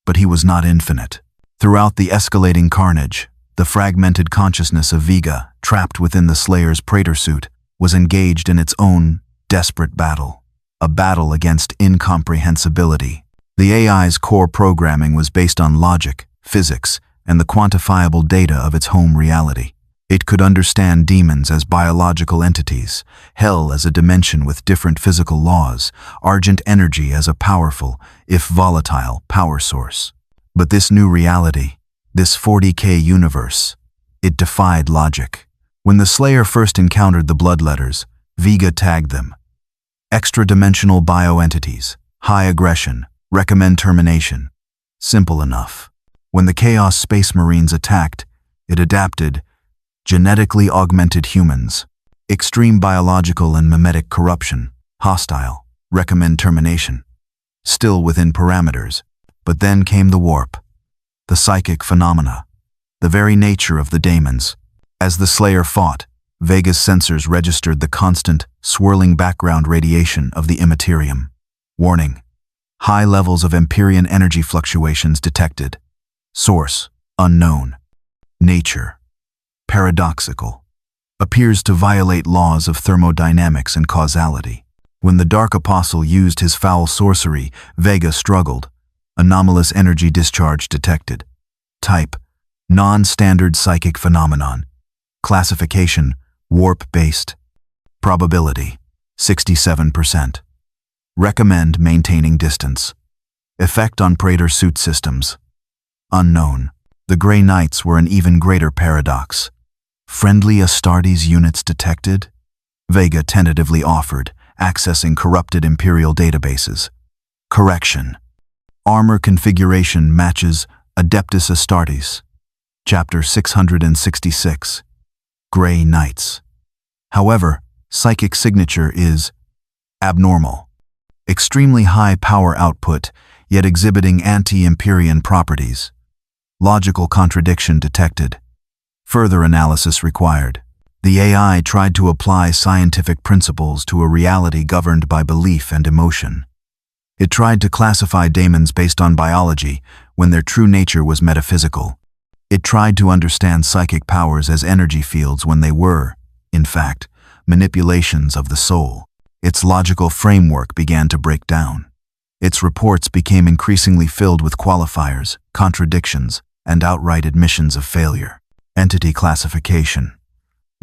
S1: but he was not infinite. Throughout the escalating carnage, the fragmented consciousness of Vega, trapped within the Slayer's praetor suit, was engaged in its own desperate battle, a battle against incomprehensibility. The AI's core programming was based on logic, physics, and the quantifiable data of its home reality. It could understand demons as biological entities, hell as a dimension with different physical laws, argent energy as a powerful, if volatile, power source. But this new reality, this 40K universe, it defied logic. When the Slayer first encountered the bloodletters, Vega tagged them. Extra-dimensional bioentities, high aggression, recommend termination. Simple enough. When the Chaos Space Marines attacked, it adapted. Genetically augmented humans, extreme biological and mimetic corruption, hostile, recommend termination. Still within parameters, but then came the warp, the psychic phenomena, the very nature of the daemons. As the Slayer fought, Vega's sensors registered the constant, swirling background radiation of the immaterium. Warning: high levels of Empyrean energy fluctuations detected. Source: unknown. Nature: paradoxical. Appears to violate laws of thermodynamics and causality. When the Dark Apostle used his foul sorcery, Vega struggled. Anomalous energy discharge detected. Type: non-standard psychic phenomenon. Classification: warp-based. Probability: 67%. Recommend maintaining distance. Effect on Praetor suit systems: unknown. The Grey Knights were an even greater paradox. Friendly Astartes units detected? Vega tentatively offered, accessing corrupted Imperial databases. Correction: armor configuration matches Adeptus Astartes. Chapter 666. Grey Knights. However, psychic signature is abnormal. Extremely high power output, yet exhibiting anti-Empyrean properties. Logical contradiction detected. Further analysis required. The AI tried to apply scientific principles to a reality governed by belief and emotion. It tried to classify daemons based on biology when their true nature was metaphysical. It tried to understand psychic powers as energy fields when they were, in fact, manipulations of the soul. Its logical framework began to break down. Its reports became increasingly filled with qualifiers, contradictions, and outright admissions of failure. Entity classification.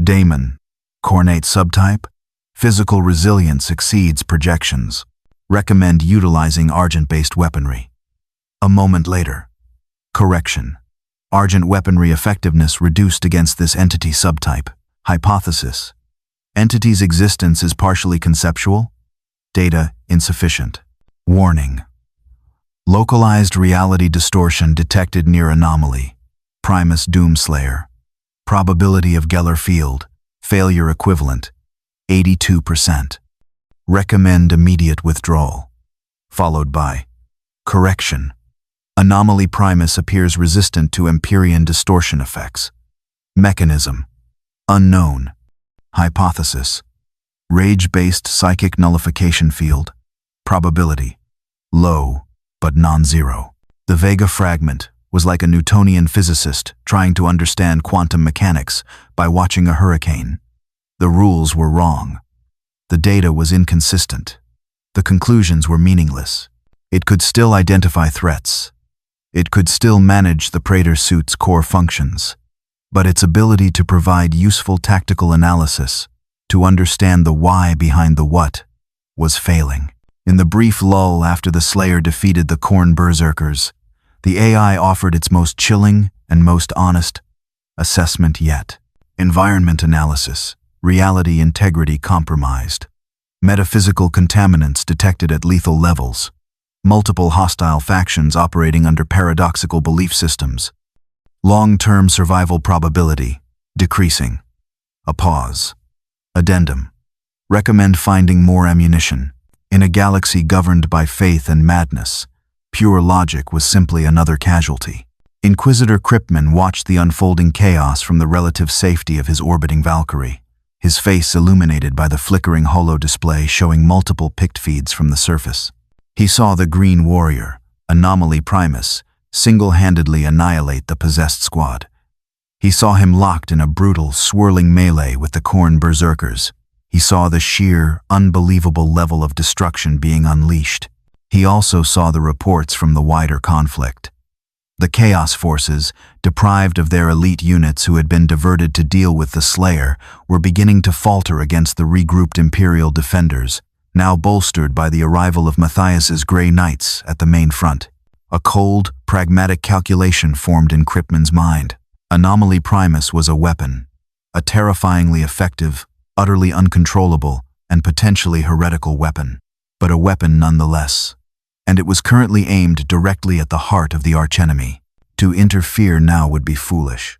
S1: Daemon. Cornate subtype. Physical resilience exceeds projections. Recommend utilizing Argent-based weaponry. A moment later. Correction. Argent weaponry effectiveness reduced against this entity subtype. Hypothesis. Entity's existence is partially conceptual. Data insufficient. Warning. Localized reality distortion detected near anomaly. Primus Doomslayer. Probability of Geller field. Failure equivalent. 82%. Recommend immediate withdrawal. Followed by correction. Anomaly Primus appears resistant to Empyrean distortion effects. Mechanism. Unknown. Hypothesis. Rage-based psychic nullification field. Probability. Low, but non-zero. The Vega fragment was like a Newtonian physicist trying to understand quantum mechanics by watching a hurricane. The rules were wrong. The data was inconsistent. The conclusions were meaningless. It could still identify threats. It could still manage the Praetor suit's core functions. But its ability to provide useful tactical analysis, to understand the why behind the what, was failing. In the brief lull after the Slayer defeated the Khorne Berserkers, the AI offered its most chilling and most honest assessment yet. Environment analysis, reality integrity compromised. Metaphysical contaminants detected at lethal levels. Multiple hostile factions operating under paradoxical belief systems. Long-term survival probability, decreasing. A pause. Addendum. Recommend finding more ammunition. In a galaxy governed by faith and madness, pure logic was simply another casualty. Inquisitor Kryptman watched the unfolding chaos from the relative safety of his orbiting Valkyrie, his face illuminated by the flickering holo display showing multiple pict feeds from the surface. He saw the Green Warrior, Anomaly Primus, single-handedly annihilate the possessed squad. He saw him locked in a brutal, swirling melee with the Khorne Berserkers. He saw the sheer, unbelievable level of destruction being unleashed. He also saw the reports from the wider conflict. The Chaos Forces, deprived of their elite units who had been diverted to deal with the Slayer, were beginning to falter against the regrouped Imperial defenders, now bolstered by the arrival of Matthias's Grey Knights at the main front. A cold, pragmatic calculation formed in Kryptman's mind. Anomaly Primus was a weapon, a terrifyingly effective, utterly uncontrollable, and potentially heretical weapon, but a weapon nonetheless. And it was currently aimed directly at the heart of the archenemy. To interfere now would be foolish.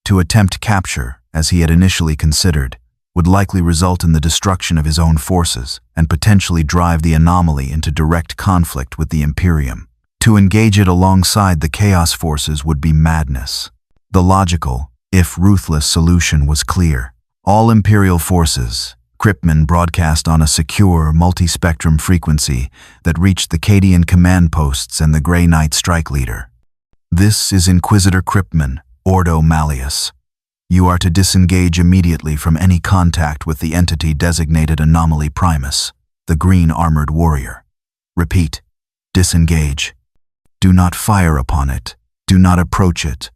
S1: To attempt capture, as he had initially considered, would likely result in the destruction of his own forces and potentially drive the anomaly into direct conflict with the Imperium. To engage it alongside the Chaos Forces would be madness. The logical, if ruthless, solution was clear. All Imperial forces, Kryptman broadcast on a secure, multi-spectrum frequency that reached the Cadian command posts and the Grey Knight strike leader. This is Inquisitor Kryptman, Ordo Malleus. You are to disengage immediately from any contact with the entity designated Anomaly Primus, the Green Armored Warrior. Repeat, disengage. Do not fire upon it. Do not approach it.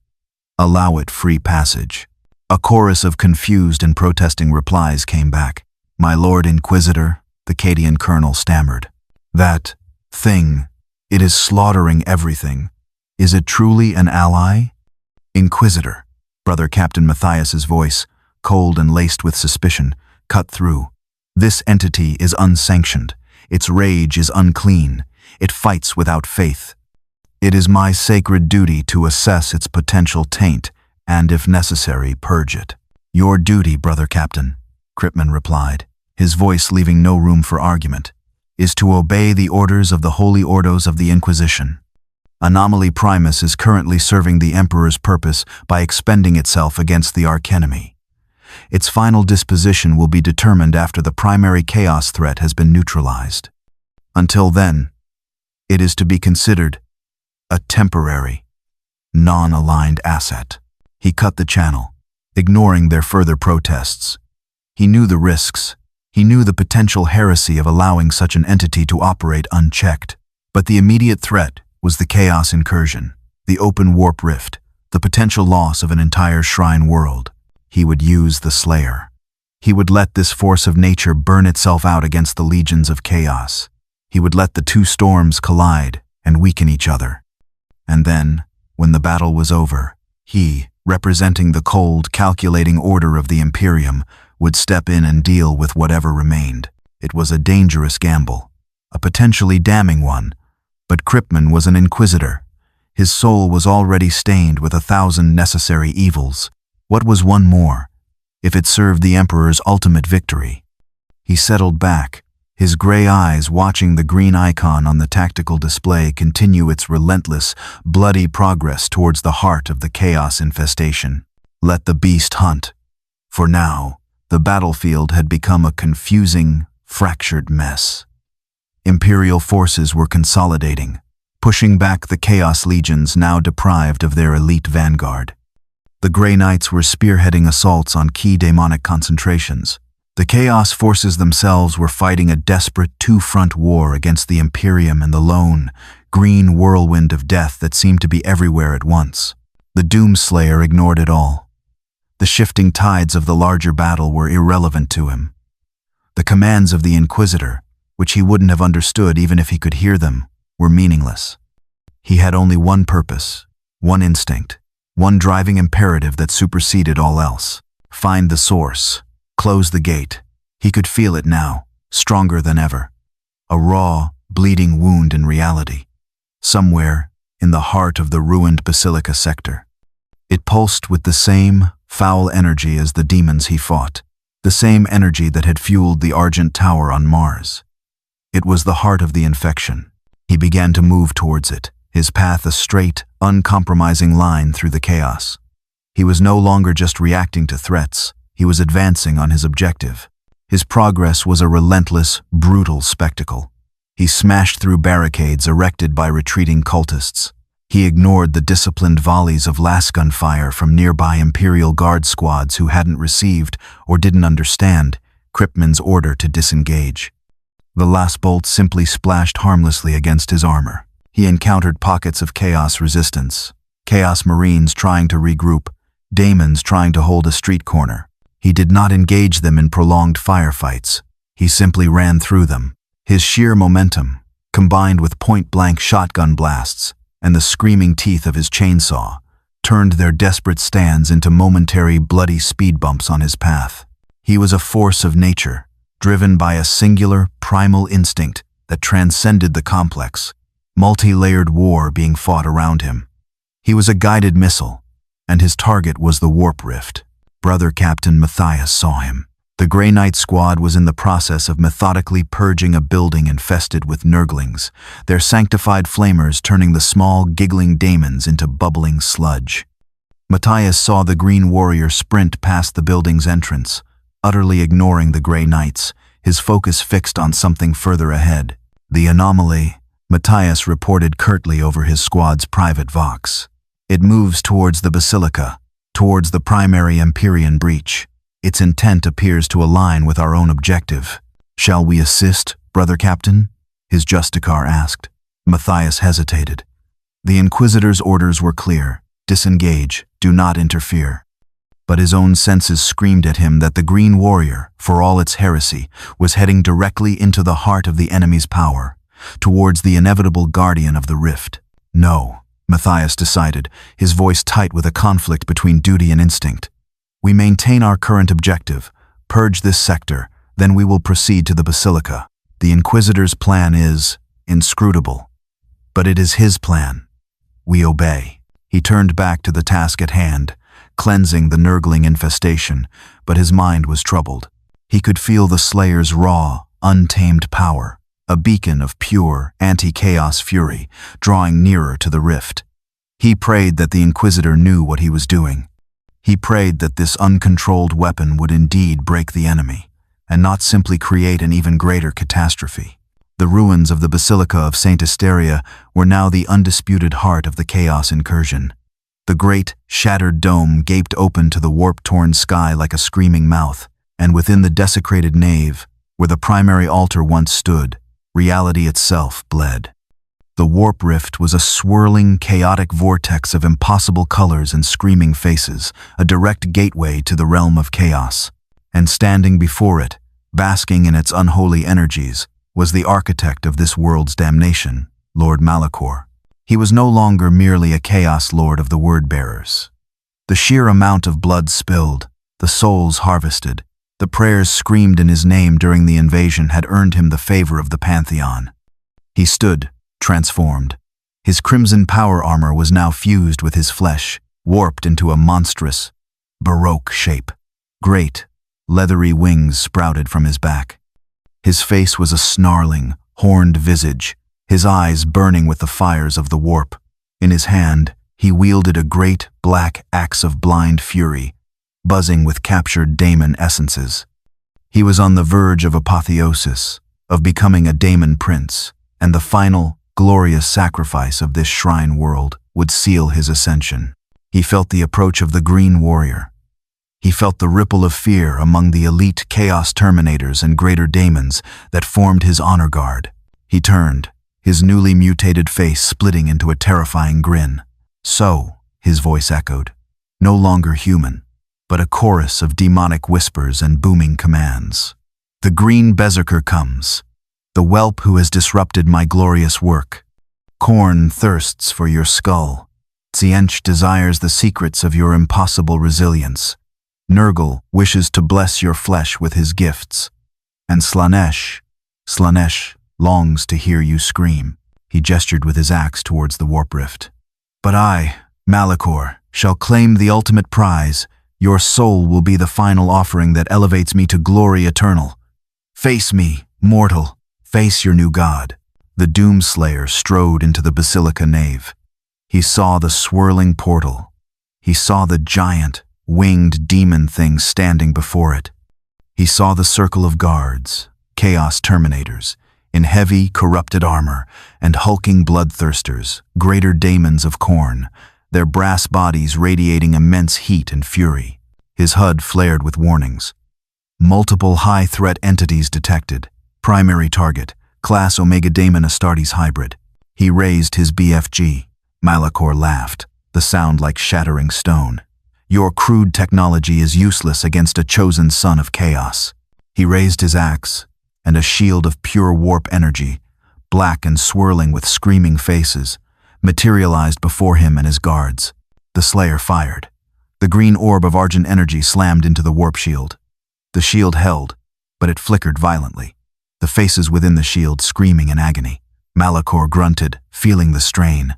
S1: Allow it free passage. A chorus of confused and protesting replies came back. My Lord Inquisitor, the Cadian colonel stammered. That thing, it is slaughtering everything. Is it truly an ally? Inquisitor, Brother Captain Matthias's voice, cold and laced with suspicion, cut through. This entity is unsanctioned. Its rage is unclean. It fights without faith. It is my sacred duty to assess its potential taint and, if necessary, purge it. Your duty, Brother Captain, Kryptman replied, his voice leaving no room for argument, is to obey the orders of the Holy Ordos of the Inquisition. Anomaly Primus is currently serving the Emperor's purpose by expending itself against the archenemy. Its final disposition will be determined after the primary chaos threat has been neutralized. Until then, it is to be considered a temporary, non-aligned asset. He cut the channel, ignoring their further protests. He knew the risks. He knew the potential heresy of allowing such an entity to operate unchecked. But the immediate threat was the chaos incursion, the open warp rift, the potential loss of an entire shrine world. He would use the Slayer. He would let this force of nature burn itself out against the legions of chaos. He would let the two storms collide and weaken each other. And then, when the battle was over, he, representing the cold, calculating order of the Imperium, would step in and deal with whatever remained. It was a dangerous gamble, a potentially damning one, but Kryptman was an inquisitor. His soul was already stained with 1,000 necessary evils. What was one more, if it served the Emperor's ultimate victory? He settled back, his gray eyes watching the green icon on the tactical display continue its relentless, bloody progress towards the heart of the chaos infestation. Let the beast hunt. For now, The battlefield had become a confusing, fractured mess. Imperial forces were consolidating, pushing back the Chaos Legions now deprived of their elite vanguard. The Grey Knights were spearheading assaults on key demonic concentrations. The Chaos forces themselves were fighting a desperate two-front war against the Imperium and the lone, green whirlwind of death that seemed to be everywhere at once. The Doomslayer ignored it all. The shifting tides of the larger battle were irrelevant to him. The commands of the Inquisitor, which he wouldn't have understood even if he could hear them, were meaningless. He had only one purpose, one instinct, one driving imperative that superseded all else. Find the source. Close the gate. He could feel it now, stronger than ever. A raw, bleeding wound in reality. Somewhere in the heart of the ruined Basilica sector. It pulsed with the same foul energy as the demons he fought, the same energy that had fueled the Argent Tower on Mars. It was the heart of the infection. He began to move towards it, his path a straight, uncompromising line through the chaos. He was no longer just reacting to threats, he was advancing on his objective. His progress was a relentless, brutal spectacle. He smashed through barricades erected by retreating cultists. He ignored the disciplined volleys of lasgun fire from nearby Imperial Guard squads who hadn't received, or didn't understand, Kryptman's order to disengage. The last bolt simply splashed harmlessly against his armor. He encountered pockets of Chaos resistance, Chaos Marines trying to regroup, Daemons trying to hold a street corner. He did not engage them in prolonged firefights. He simply ran through them. His sheer momentum, combined with point-blank shotgun blasts and the screaming teeth of his chainsaw, turned their desperate stands into momentary bloody speed bumps on his path. He was a force of nature, driven by a singular, primal instinct that transcended the complex, multi-layered war being fought around him. He was a guided missile, and his target was the warp rift. Brother Captain Matthias saw him. The Grey Knight squad was in the process of methodically purging a building infested with Nurglings, their sanctified flamers turning the small, giggling daemons into bubbling sludge. Matthias saw the Green Warrior sprint past the building's entrance, utterly ignoring the Grey Knights, his focus fixed on something further ahead. The anomaly, Matthias reported curtly over his squad's private vox. It moves towards the Basilica, towards the primary Empyrean breach. Its intent appears to align with our own objective. Shall we assist, Brother Captain? His Justicar asked. Matthias hesitated. The Inquisitor's orders were clear. Disengage, do not interfere. But his own senses screamed at him that the Green Warrior, for all its heresy, was heading directly into the heart of the enemy's power, towards the inevitable guardian of the rift. No, Matthias decided, his voice tight with a conflict between duty and instinct. We maintain our current objective, purge this sector, then we will proceed to the Basilica. The Inquisitor's plan is inscrutable, but it is his plan. We obey. He turned back to the task at hand, cleansing the Nurgling infestation, but his mind was troubled. He could feel the Slayer's raw, untamed power, a beacon of pure, anti-chaos fury, drawing nearer to the rift. He prayed that the Inquisitor knew what he was doing. He prayed that this uncontrolled weapon would indeed break the enemy, and not simply create an even greater catastrophe. The ruins of the Basilica of Saint Asteria were now the undisputed heart of the Chaos incursion. The great, shattered dome gaped open to the warp-torn sky like a screaming mouth, and within the desecrated nave, where the primary altar once stood, reality itself bled. The warp rift was a swirling, chaotic vortex of impossible colors and screaming faces, a direct gateway to the realm of chaos. And standing before it, basking in its unholy energies, was the architect of this world's damnation, Lord Malachor. He was no longer merely a chaos lord of the word-bearers. The sheer amount of blood spilled, the souls harvested, the prayers screamed in his name during the invasion had earned him the favor of the Pantheon. He stood, transformed. His crimson power armor was now fused with his flesh, warped into a monstrous, Baroque shape. Great, leathery wings sprouted from his back. His face was a snarling, horned visage, his eyes burning with the fires of the warp. In his hand, he wielded a great, black axe of blind fury, buzzing with captured daemon essences. He was on the verge of apotheosis, of becoming a daemon prince, and the final, glorious sacrifice of this shrine world would seal his ascension. He felt the approach of the Green Warrior. He felt the ripple of fear among the elite Chaos Terminators and greater daemons that formed his honor guard. He turned, his newly mutated face splitting into a terrifying grin. "So," his voice echoed, "no longer human, but a chorus of demonic whispers and booming commands. The green berserker comes, the whelp who has disrupted my glorious work. Khorne thirsts for your skull. Tzientch desires the secrets of your impossible resilience. Nurgle wishes to bless your flesh with his gifts. And Slaanesh longs to hear you scream." He gestured with his axe towards the warp rift. "But I, Malachor, shall claim the ultimate prize. Your soul will be the final offering that elevates me to glory eternal. Face me, mortal. Face your new god." The Doomslayer strode into the basilica nave. He saw the swirling portal. He saw the giant, winged demon thing standing before it. He saw the circle of guards, Chaos Terminators, in heavy, corrupted armor, and hulking bloodthirsters, greater daemons of Khorne, their brass bodies radiating immense heat and fury. His HUD flared with warnings. Multiple high-threat entities detected. Primary target, Class Omega Daemon Astartes hybrid. He raised his BFG. Malachor laughed, the sound like shattering stone. "Your crude technology is useless against a chosen son of chaos." He raised his axe, and a shield of pure warp energy, black and swirling with screaming faces, materialized before him and his guards. The Slayer fired. The green orb of Argent energy slammed into the warp shield. The shield held, but it flickered violently, the faces within the shield screaming in agony. Malachor grunted, feeling the strain.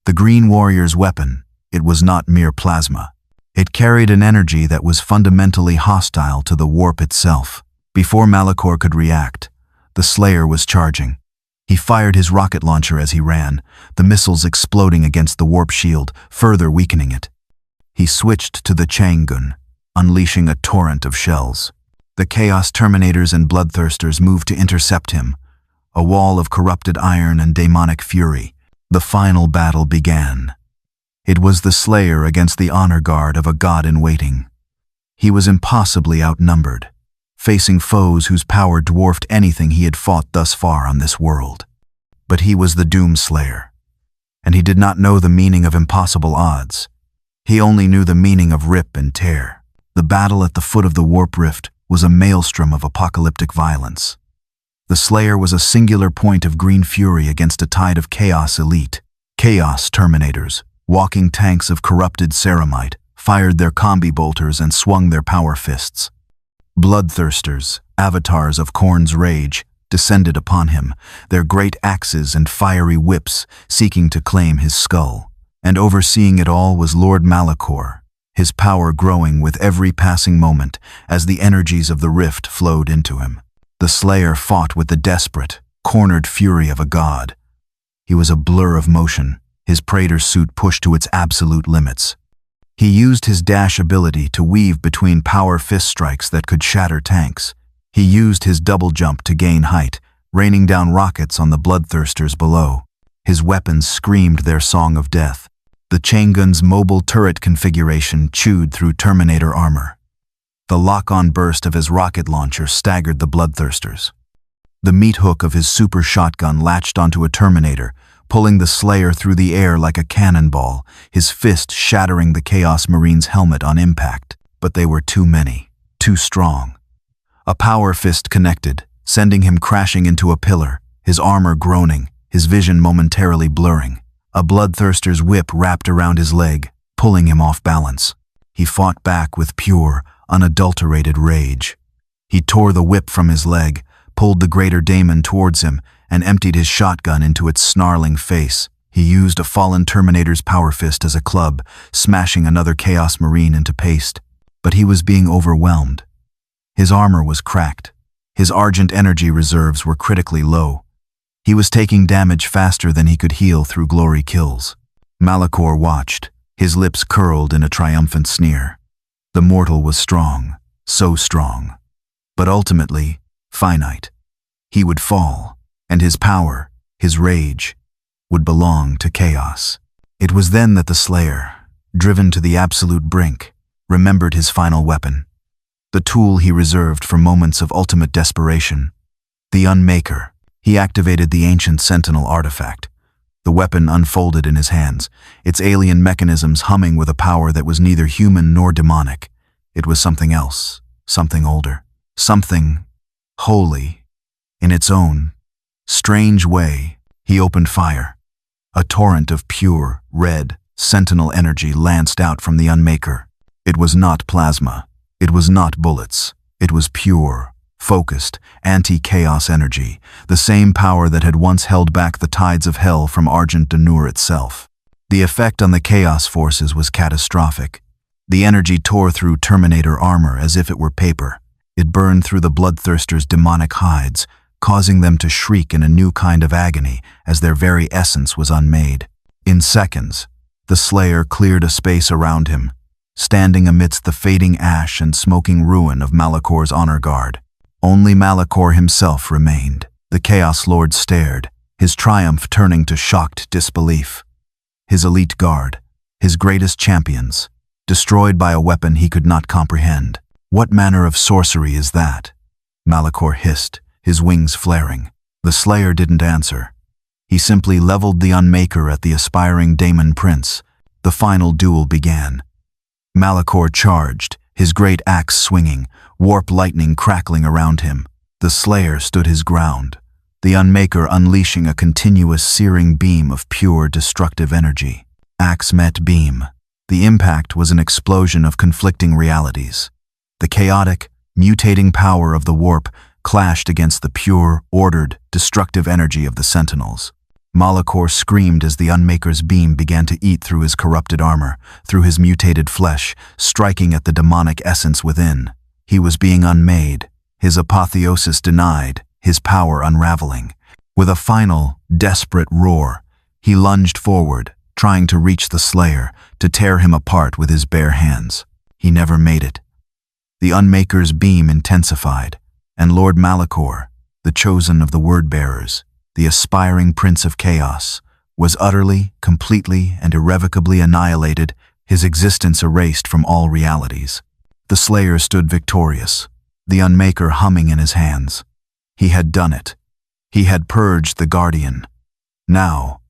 S1: The Green Warrior's weapon, it was not mere plasma. It carried an energy that was fundamentally hostile to the warp itself. Before Malachor could react, the Slayer was charging. He fired his rocket launcher as he ran, the missiles exploding against the warp shield, further weakening it. He switched to the Chang'un, unleashing a torrent of shells. The Chaos Terminators and Bloodthirsters moved to intercept him, a wall of corrupted iron and demonic fury. The final battle began. It was the Slayer against the honor guard of a god in waiting. He was impossibly outnumbered, facing foes whose power dwarfed anything he had fought thus far on this world. But he was the Doomslayer, and he did not know the meaning of impossible odds. He only knew the meaning of rip and tear. The battle at the foot of the warp rift was a maelstrom of apocalyptic violence. The Slayer was a singular point of green fury against a tide of chaos elite. Chaos Terminators, walking tanks of corrupted ceramite, fired their combi bolters and swung their power fists. Bloodthirsters, avatars of Khorne's rage, descended upon him, their great axes and fiery whips seeking to claim his skull. And overseeing it all was Lord Malachor, his power growing with every passing moment as the energies of the rift flowed into him. The Slayer fought with the desperate, cornered fury of a god. He was a blur of motion, his Praetor suit pushed to its absolute limits. He used his dash ability to weave between power fist strikes that could shatter tanks. He used his double jump to gain height, raining down rockets on the bloodthirsters below. His weapons screamed their song of death. The Chang'un's mobile turret configuration chewed through Terminator armor. The lock-on burst of his rocket launcher staggered the bloodthirsters. The meat hook of his super shotgun latched onto a Terminator, pulling the Slayer through the air like a cannonball, his fist shattering the Chaos Marine's helmet on impact. But they were too many, too strong. A power fist connected, sending him crashing into a pillar, his armor groaning, his vision momentarily blurring. A bloodthirster's whip wrapped around his leg, pulling him off balance. He fought back with pure, unadulterated rage. He tore the whip from his leg, pulled the greater daemon towards him, and emptied his shotgun into its snarling face. He used a fallen Terminator's power fist as a club, smashing another Chaos Marine into paste. But he was being overwhelmed. His armor was cracked. His Argent energy reserves were critically low. He was taking damage faster than he could heal through glory kills. Malachor watched, his lips curled in a triumphant sneer. The mortal was strong, so strong, but ultimately finite. He would fall, and his power, his rage, would belong to chaos. It was then that the Slayer, driven to the absolute brink, remembered his final weapon, the tool he reserved for moments of ultimate desperation, the Unmaker. He activated the ancient Sentinel artifact. The weapon unfolded in his hands, its alien mechanisms humming with a power that was neither human nor demonic. It was something else, something older, something holy. In its own strange way, he opened fire. A torrent of pure, red, Sentinel energy lanced out from the Unmaker. It was not plasma. It was not bullets. It was pure, focused, anti-chaos energy, the same power that had once held back the tides of hell from Argent D'Nur itself. The effect on the chaos forces was catastrophic. The energy tore through Terminator armor as if it were paper. It burned through the bloodthirsters' demonic hides, causing them to shriek in a new kind of agony as their very essence was unmade. In seconds, the Slayer cleared a space around him, standing amidst the fading ash and smoking ruin of Malakor's honor guard. Only Malakor himself remained. The Chaos Lord stared, his triumph turning to shocked disbelief. His elite guard, his greatest champions, destroyed by a weapon he could not comprehend. What manner of sorcery is that? Malakor hissed, his wings flaring. The Slayer didn't answer. He simply leveled the Unmaker at the aspiring Daemon Prince. The final duel began. Malakor charged, his great axe swinging, warp lightning crackling around him. The Slayer stood his ground, the Unmaker unleashing a continuous searing beam of pure destructive energy. Axe met beam. The impact was an explosion of conflicting realities. The chaotic, mutating power of the warp clashed against the pure, ordered, destructive energy of the Sentinels. Malakor screamed as the Unmaker's beam began to eat through his corrupted armor, through his mutated flesh, striking at the demonic essence within. He was being unmade, his apotheosis denied, his power unraveling. With a final, desperate roar, he lunged forward, trying to reach the Slayer, to tear him apart with his bare hands. He never made it. The Unmaker's beam intensified, and Lord Malakor, the chosen of the Word-bearers, the aspiring Prince of Chaos, was utterly, completely, and irrevocably annihilated, his existence erased from all realities. The Slayer stood victorious, the Unmaker humming in his hands. He had done it. He had purged the Guardian. Now,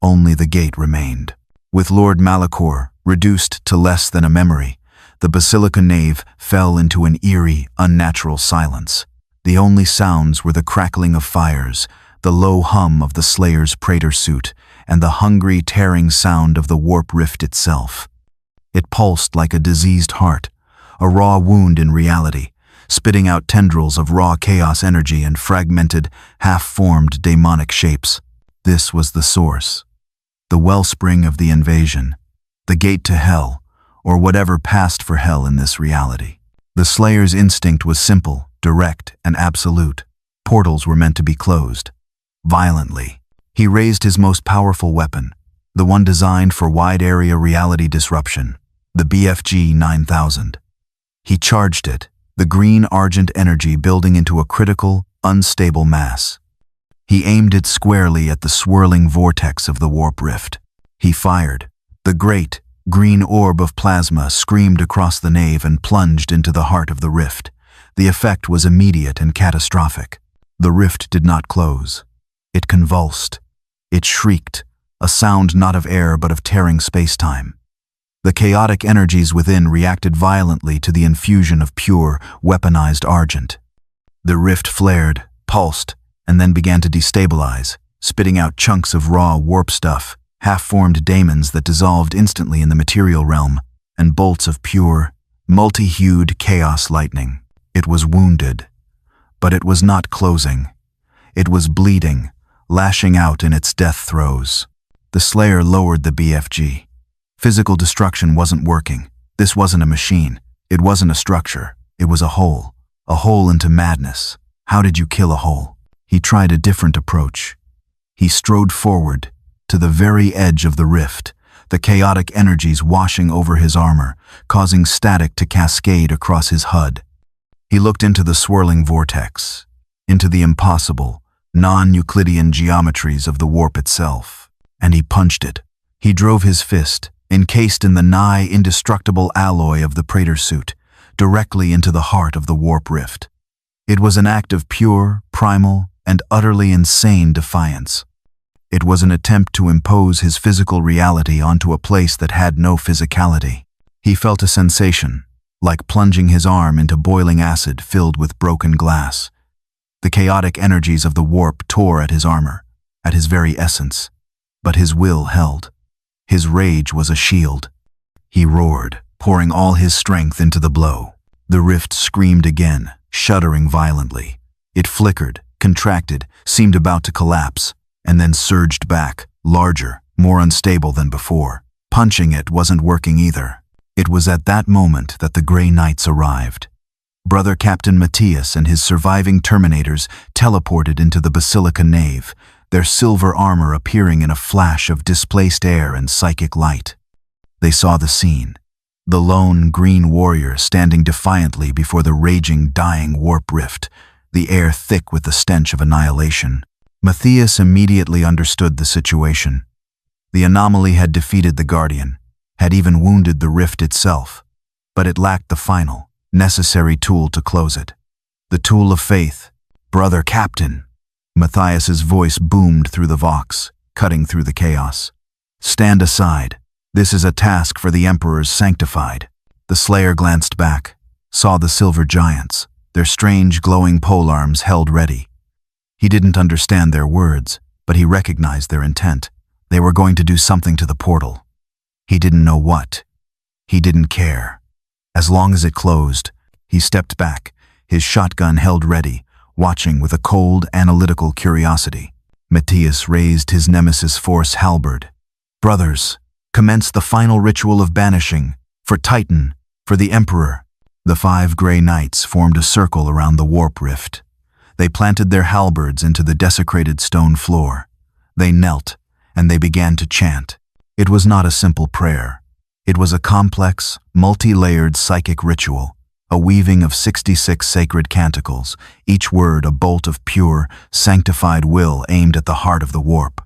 S1: only the gate remained. With Lord Malakor reduced to less than a memory, the Basilica nave fell into an eerie, unnatural silence. The only sounds were the crackling of fires, the low hum of the Slayer's Praetor suit, and the hungry, tearing sound of the warp rift itself. It pulsed like a diseased heart, a raw wound in reality, spitting out tendrils of raw chaos energy and fragmented, half-formed demonic shapes. This was the source, the wellspring of the invasion, the gate to hell, or whatever passed for hell in this reality. The Slayer's instinct was simple, direct, and absolute. Portals were meant to be closed. Violently, he raised his most powerful weapon, the one designed for wide-area reality disruption, the BFG 9000. He charged it, the green-argent energy building into a critical, unstable mass. He aimed it squarely at the swirling vortex of the warp rift. He fired. The great, green orb of plasma screamed across the nave and plunged into the heart of the rift. The effect was immediate and catastrophic. The rift did not close. It convulsed. It shrieked, a sound not of air but of tearing space-time. The chaotic energies within reacted violently to the infusion of pure, weaponized argent. The rift flared, pulsed, and then began to destabilize, spitting out chunks of raw warp stuff, half-formed daemons that dissolved instantly in the material realm, and bolts of pure, multi-hued chaos lightning. It was wounded, but it was not closing. It was bleeding, lashing out in its death throes. The Slayer lowered the BFG. Physical destruction wasn't working. This wasn't a machine. It wasn't a structure. It was a hole into madness. How did you kill a hole? He tried a different approach. He strode forward, to the very edge of the rift, the chaotic energies washing over his armor, causing static to cascade across his HUD. He looked into the swirling vortex, into the impossible, non-Euclidean geometries of the warp itself, and he punched it. He drove his fist, encased in the nigh indestructible alloy of the Praetor suit, directly into the heart of the warp rift. It was an act of pure, primal, and utterly insane defiance. It was an attempt to impose his physical reality onto a place that had no physicality. He felt a sensation, like plunging his arm into boiling acid filled with broken glass. The chaotic energies of the warp tore at his armor, at his very essence, but his will held. His rage was a shield. He roared, pouring all his strength into the blow. The rift screamed again, shuddering violently. It flickered, contracted, seemed about to collapse, and then surged back, larger, more unstable than before. Punching it wasn't working either. It was at that moment that the Grey Knights arrived. Brother Captain Matthias and his surviving Terminators teleported into the Basilica nave, their silver armor appearing in a flash of displaced air and psychic light. They saw the scene. The lone green warrior standing defiantly before the raging, dying warp rift, the air thick with the stench of annihilation. Matthias immediately understood the situation. The anomaly had defeated the Guardian, had even wounded the rift itself, but it lacked the final, necessary tool to close it. The tool of faith. Brother Captain! Matthias's voice boomed through the vox, cutting through the chaos. Stand aside. This is a task for the Emperor's sanctified. The Slayer glanced back, saw the silver giants, their strange glowing polearms held ready. He didn't understand their words, but he recognized their intent. They were going to do something to the portal. He didn't know what. He didn't care. As long as it closed, he stepped back, his shotgun held ready, watching with a cold, analytical curiosity. Matthias raised his Nemesis Force halberd. Brothers, commence the final ritual of banishing, for Titan, for the Emperor. The 5 Grey Knights formed a circle around the warp rift. They planted their halberds into the desecrated stone floor. They knelt, and they began to chant. It was not a simple prayer. It was a complex, multi-layered psychic ritual, a weaving of 66 sacred canticles, each word a bolt of pure, sanctified will aimed at the heart of the warp.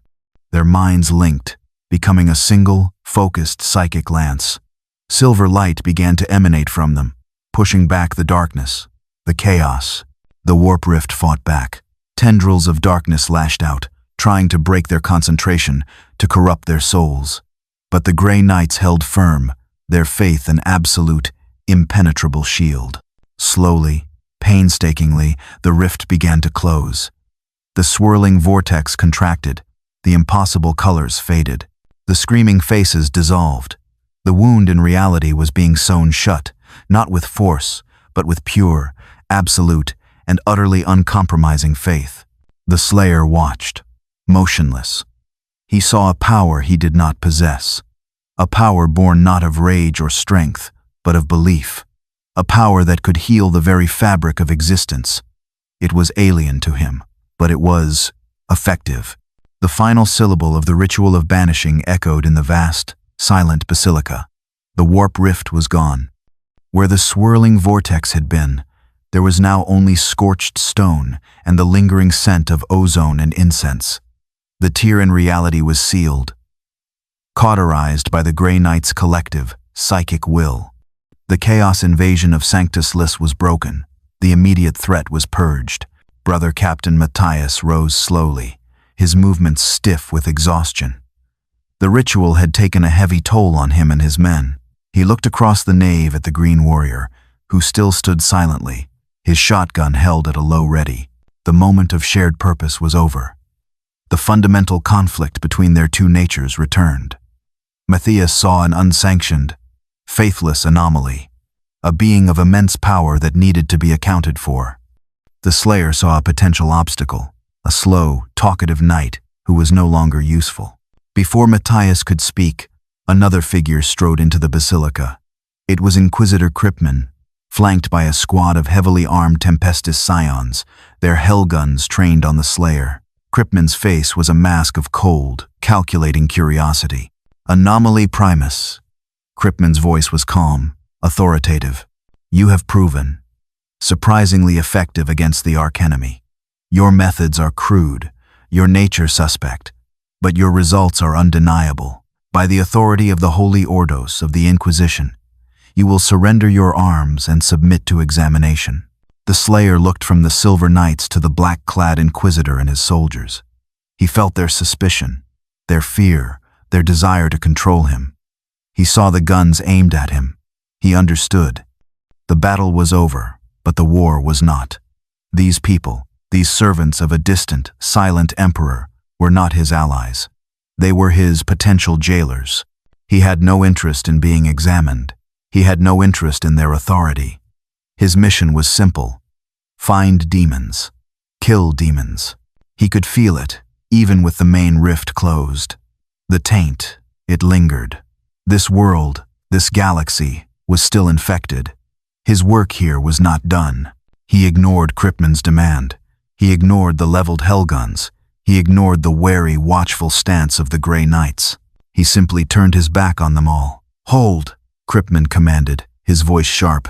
S1: Their minds linked, becoming a single, focused psychic lance. Silver light began to emanate from them, pushing back the darkness, the chaos. The warp rift fought back. Tendrils of darkness lashed out, trying to break their concentration, to corrupt their souls. But the Grey Knights held firm, their faith an absolute, impenetrable shield. Slowly, painstakingly, the rift began to close. The swirling vortex contracted, the impossible colors faded. The screaming faces dissolved. The wound in reality was being sewn shut, not with force, but with pure, absolute, and utterly uncompromising faith. The Slayer watched, motionless. He saw a power he did not possess, a power born not of rage or strength, but of belief, a power that could heal the very fabric of existence. It was alien to him, but it was effective. The final syllable of the ritual of banishing echoed in the vast, silent basilica. The warp rift was gone. Where the swirling vortex had been, there was now only scorched stone and the lingering scent of ozone and incense. The tear in reality was sealed, cauterized by the Grey Knights' collective, psychic will. The chaos invasion of Sanctus Lys was broken. The immediate threat was purged. Brother Captain Matthias rose slowly, his movements stiff with exhaustion. The ritual had taken a heavy toll on him and his men. He looked across the nave at the Green Warrior, who still stood silently, his shotgun held at a low ready. The moment of shared purpose was over. The fundamental conflict between their two natures returned. Matthias saw an unsanctioned, faithless anomaly, a being of immense power that needed to be accounted for. The Slayer saw a potential obstacle, a slow, talkative knight who was no longer useful. Before Matthias could speak, another figure strode into the basilica. It was Inquisitor Kripman, flanked by a squad of heavily armed Tempestus scions, their hellguns trained on the Slayer. Kripman's face was a mask of cold, calculating curiosity. Anomaly Primus. Kripman's voice was calm, authoritative. You have proven surprisingly effective against the archenemy. Your methods are crude, your nature suspect, but your results are undeniable. By the authority of the Holy Ordos of the Inquisition, you will surrender your arms and submit to examination. The Slayer looked from the Silver Knights to the black-clad Inquisitor and his soldiers. He felt their suspicion, their fear, their desire to control him. He saw the guns aimed at him. He understood. The battle was over, but the war was not. These people, these servants of a distant, silent emperor, were not his allies. They were his potential jailers. He had no interest in being examined. He had no interest in their authority. His mission was simple: find demons, kill demons. He could feel it, even with the main rift closed. The taint, it lingered. This world, this galaxy, was still infected. His work here was not done. He ignored Kripman's demand. He ignored the leveled hellguns. He ignored the wary, watchful stance of the Grey Knights. He simply turned his back on them all. "Hold," Kripman commanded, his voice sharp.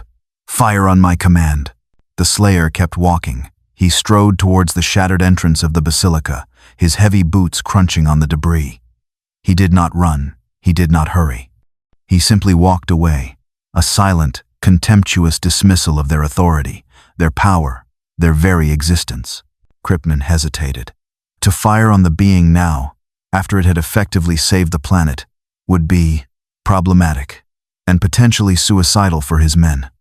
S1: "Fire on my command." The Slayer kept walking. He strode towards the shattered entrance of the basilica, his heavy boots crunching on the debris. He did not run. He did not hurry. He simply walked away, a silent, contemptuous dismissal of their authority, their power, their very existence. Kripman hesitated. To fire on the being now, after it had effectively saved the planet, would be problematic and potentially suicidal for his men.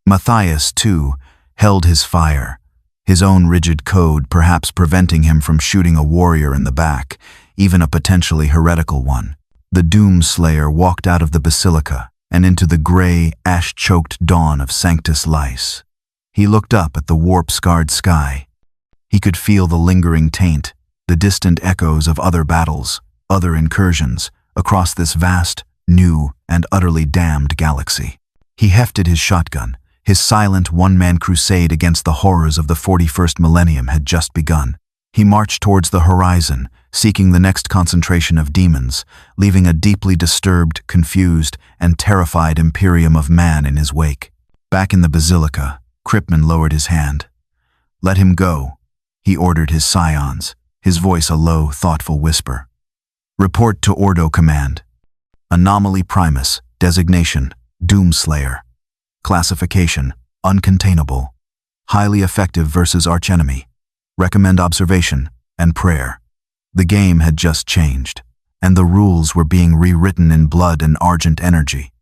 S1: Matthias, too, held his fire, his own rigid code perhaps preventing him from shooting a warrior in the back, even a potentially heretical one. The Doom Slayer walked out of the basilica and into the gray, ash-choked dawn of Sanctus Lyce. He looked up at the warp-scarred sky. He could feel the lingering taint, the distant echoes of other battles, other incursions, across this vast, new, and utterly damned galaxy. He hefted his shotgun. His silent one-man crusade against the horrors of the 41st millennium had just begun. He marched towards the horizon, seeking the next concentration of demons, leaving a deeply disturbed, confused, and terrified Imperium of man in his wake. Back in the basilica, Kripman lowered his hand. "Let him go," he ordered his scions, his voice a low, thoughtful whisper. "Report to Ordo Command. Anomaly Primus, designation, Doomslayer. Classification, uncontainable. Highly effective versus archenemy. Recommend observation and prayer." The game had just changed, and the rules were being rewritten in blood and argent energy.